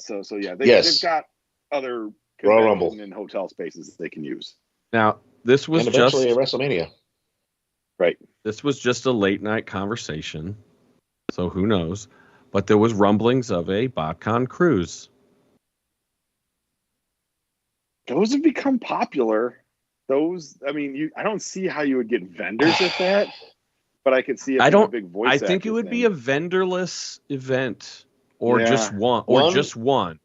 So yeah, they've got other Royal Rumble convention and hotel spaces they can use. Now, this was and just eventually a WrestleMania. Right. This was just a late night conversation, so who knows? But there was rumblings of a BotCon cruise. Those have become popular. I don't see how you would get vendors at that, but I could see it being a big voice. I think it would be a vendorless event, or just one.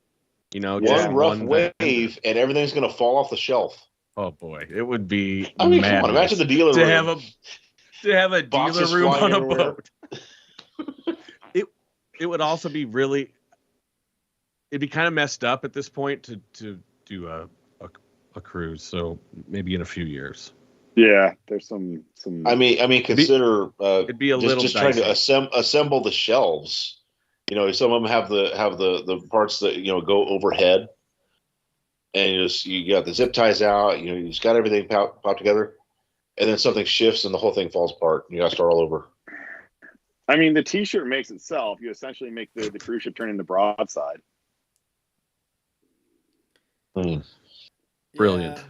You know, one rough vendor. wave, and everything's going to fall off the shelf. Oh boy, it would be. I mean, come on, imagine the dealer room. To have a Boxes dealer room on a everywhere. boat. It would also be really. It'd be kind of messed up at this point to do a cruise. So maybe in a few years. Yeah, there's some. I mean, consider it'd be a little just dicey. trying to assemble the shelves. You know, some of them have the parts that go overhead, and you got the zip ties out. You know, you just got everything popped together, and then something shifts and the whole thing falls apart. You got to start all over. I mean, the T-shirt makes itself. You essentially make the cruise ship turn into broadside. Brilliant.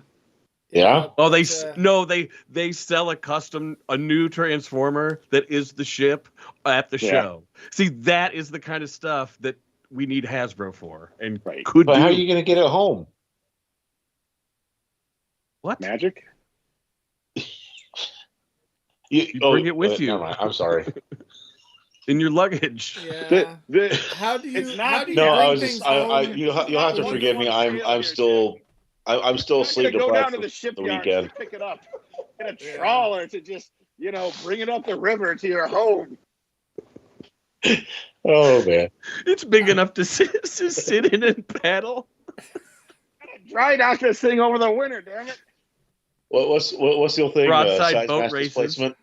Yeah. Oh, they sell a new transformer that is the ship at the show. See, that is the kind of stuff that we need Hasbro for, and But how are you going to get it home? What magic? You bring it with you. Never mind. I'm sorry. In your luggage. Yeah. How do you? You'll have to forgive me. I'm still asleep go deprived down to the for the shipyard weekend. to pick it up. Get a trawler to just bring it up the river to your home. Oh man, it's big enough to sit in and paddle. Dry dock this thing over the winter, damn it. What's the old thing? Broadside boat races. Displacement.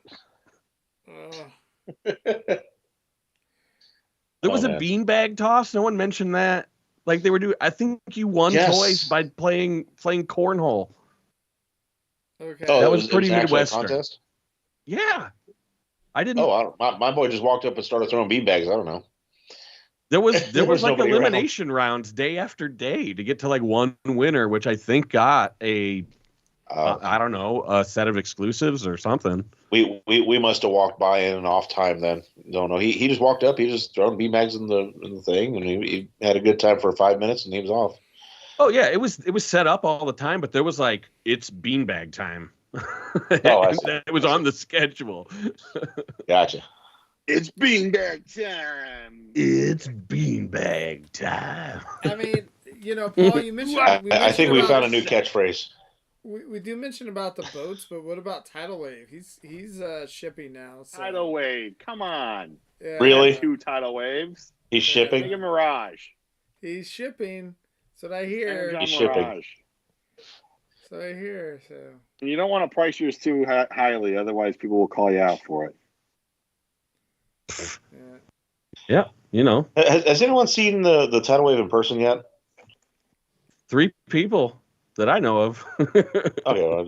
There was a beanbag toss. No one mentioned that. Like they were doing. I think you won toys by playing cornhole. Okay. Oh, that was pretty an actual Midwestern. contest? Yeah, I didn't. Oh, my boy just walked up and started throwing beanbags. I don't know. There was like nobody elimination rounds day after day to get to like one winner, which I think got a I don't know, a set of exclusives or something. We must have walked by in an off time then. No, he just walked up. He just thrown beanbags in the thing, and he had a good time for 5 minutes, and he was off. Oh yeah, it was set up all the time, but there was like it's beanbag time. It was on the schedule. Gotcha. It's beanbag time. It's beanbag time. I mean, Paul, you mentioned. I think we found a new catchphrase. We do mention about the boats, but what about Tidal Wave? He's shipping now. So. Tidal Wave, come on. Yeah. Really? 2 tidal waves. He's shipping. Make a Mirage. He's shipping. That's what I hear. He's shipping. So I hear. So. And you don't want to price yours too highly, otherwise people will call you out for it. Yeah, Has anyone seen the Tidal Wave in person yet? 3 people that I know of. Okay, well,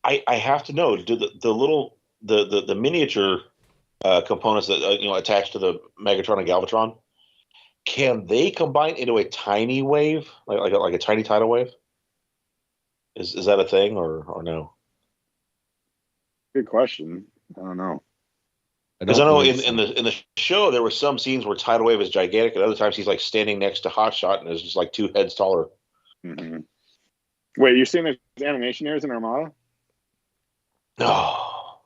I have to know. Do the little the miniature components that attached to the Megatron and Galvatron, can they combine into a tiny wave, like a tiny tidal wave? Is that a thing or no? Good question. I don't know. Because I know in the show there were some scenes where Tidal Wave is gigantic, and other times he's like standing next to Hotshot and is just like 2 heads taller. Mm-hmm. Wait, you're seeing the animation here in Armada? No,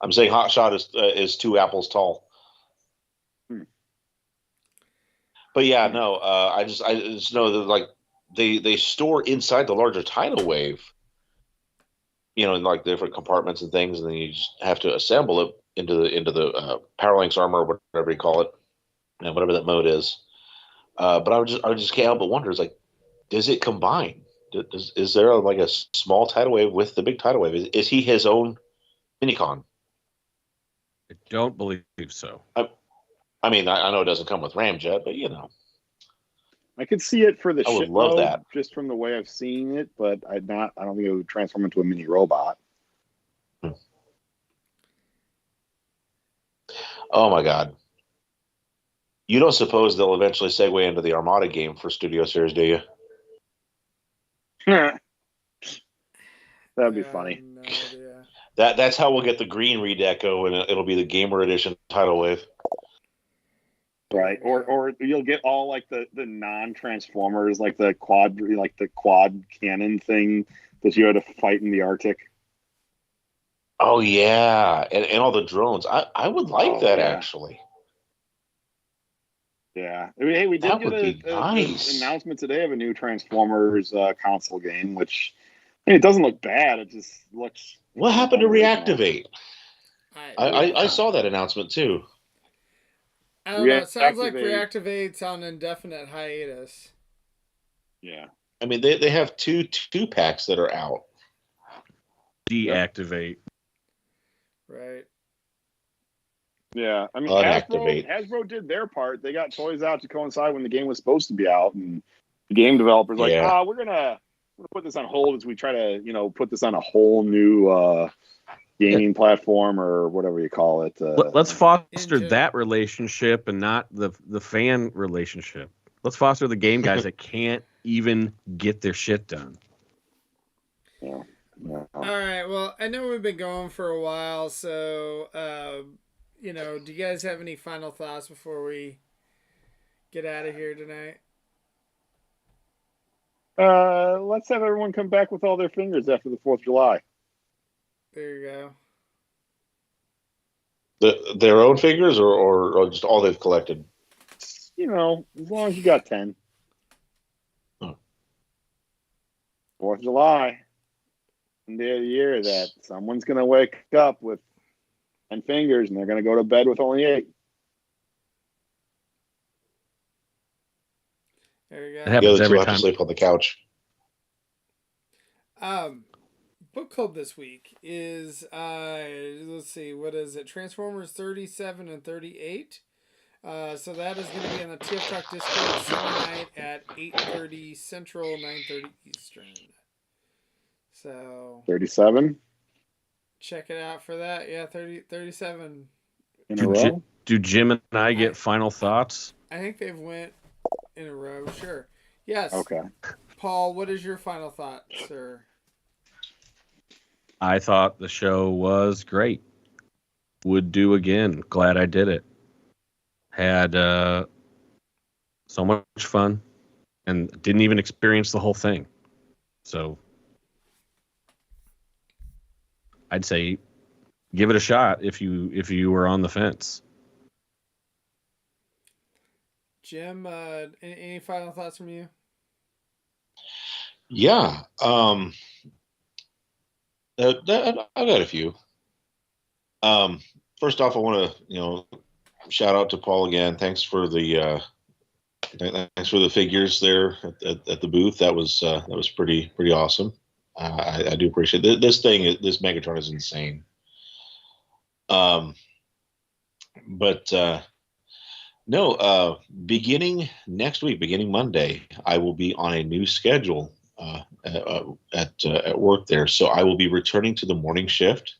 I'm saying Hotshot is 2 apples tall. But yeah, no, I just know that like they store inside the larger tidal wave, in like different compartments and things, and then you just have to assemble it into the Powerlinks armor, or whatever you call it, and whatever that mode is. But I just can't help but wonder, is like, does it combine? Is there like a small tidal wave with the big tidal wave? Is he his own minicon? I don't believe so. I mean, I know it doesn't come with Ramjet, but I could see it for the I would ship love mode, that. just from the way I've seen it, but I don't think it would transform into a mini robot. Oh my God. You don't suppose they'll eventually segue into the Armada game for Studio Series, do you? That'd be funny. No idea. That's how we'll get the green redeco, and it'll be the Gamer Edition tidal wave. Right, or you'll get all like the non-transformers, like the quad cannon thing that you had to fight in the Arctic. Oh yeah, and all the drones. I would like that, yeah. actually. Yeah, I mean, hey, we did That get would be nice. an announcement today of a new Transformers console game, which I mean, it doesn't look bad. It just looks. What happened to Reactivate? I I saw that announcement too. I don't know. It sounds like Reactivate's on indefinite hiatus. Yeah. I mean, they have two packs that are out. Deactivate. Right. Yeah, I mean, Unactivate. Hasbro did their part. They got toys out to coincide when the game was supposed to be out, and the game developers like, we're gonna put this on hold as we try to, put this on a whole new gaming platform or whatever you call it. Let's foster that relationship and not the fan relationship. Let's foster the game guys that can't even get their shit done. Yeah. All right. Well, I know we've been going for a while, so do you guys have any final thoughts before we get out of here tonight? Let's have everyone come back with all their fingers after the 4th of July. There you go. Their own fingers or just all they've collected? As long as you got 10. 4th of July. One day of the year that someone's going to wake up with 10 fingers and they're going to go to bed with only 8. There you go. It happens every have time. to sleep on the couch. Book club this week is let's see, what is it? Transformers 37 and 38. So that is going to be on the TF Talk Discord Sunday night at 8:30 Central, 9:30 Eastern. So 37. Check it out for that. Yeah, 37 in a row. Do Jim and I get final thoughts? I think they've went in a row. Sure. Yes. Okay. Paul, what is your final thought, sir? I thought the show was great. Would do again. Glad I did it. Had so much fun and didn't even experience the whole thing. So I'd say give it a shot if you were on the fence. Jim, any final thoughts from you? Yeah. I've got a few. First off, I want to, shout out to Paul again. Thanks for the figures there at the booth. That was pretty awesome. I do appreciate it. This Megatron is insane. Beginning next week, beginning Monday, I will be on a new schedule at work there. So I will be returning to the morning shift.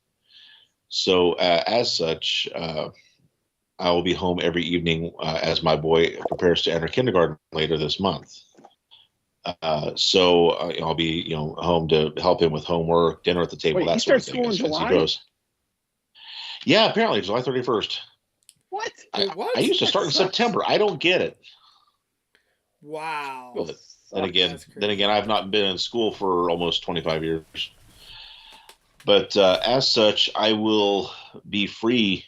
So as such, I will be home every evening as my boy prepares to enter kindergarten later this month. So I'll be home to help him with homework, dinner at the table, that sort of thing as he goes. Yeah, apparently July 31st. What? What? I used to start in September. I don't get it. Wow. But then again, I've not been in school for almost 25 years. But as such, I will be free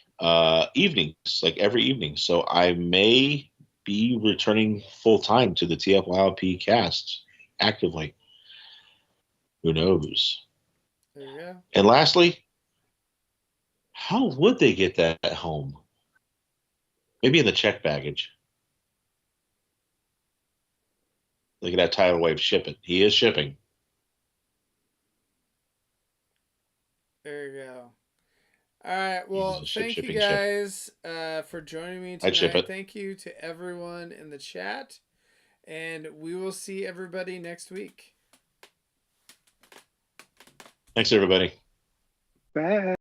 evenings, like every evening. So I may be returning full time to the TFYLP cast actively. Who knows? There you go. And lastly, how would they get that at home? Maybe in the check baggage. Look at that tidal wave. Ship it. He is shipping. There you go. All right. Well, thank you guys for joining me I'd ship tonight. it. Thank you to everyone in the chat. And we will see everybody next week. Thanks, everybody. Bye.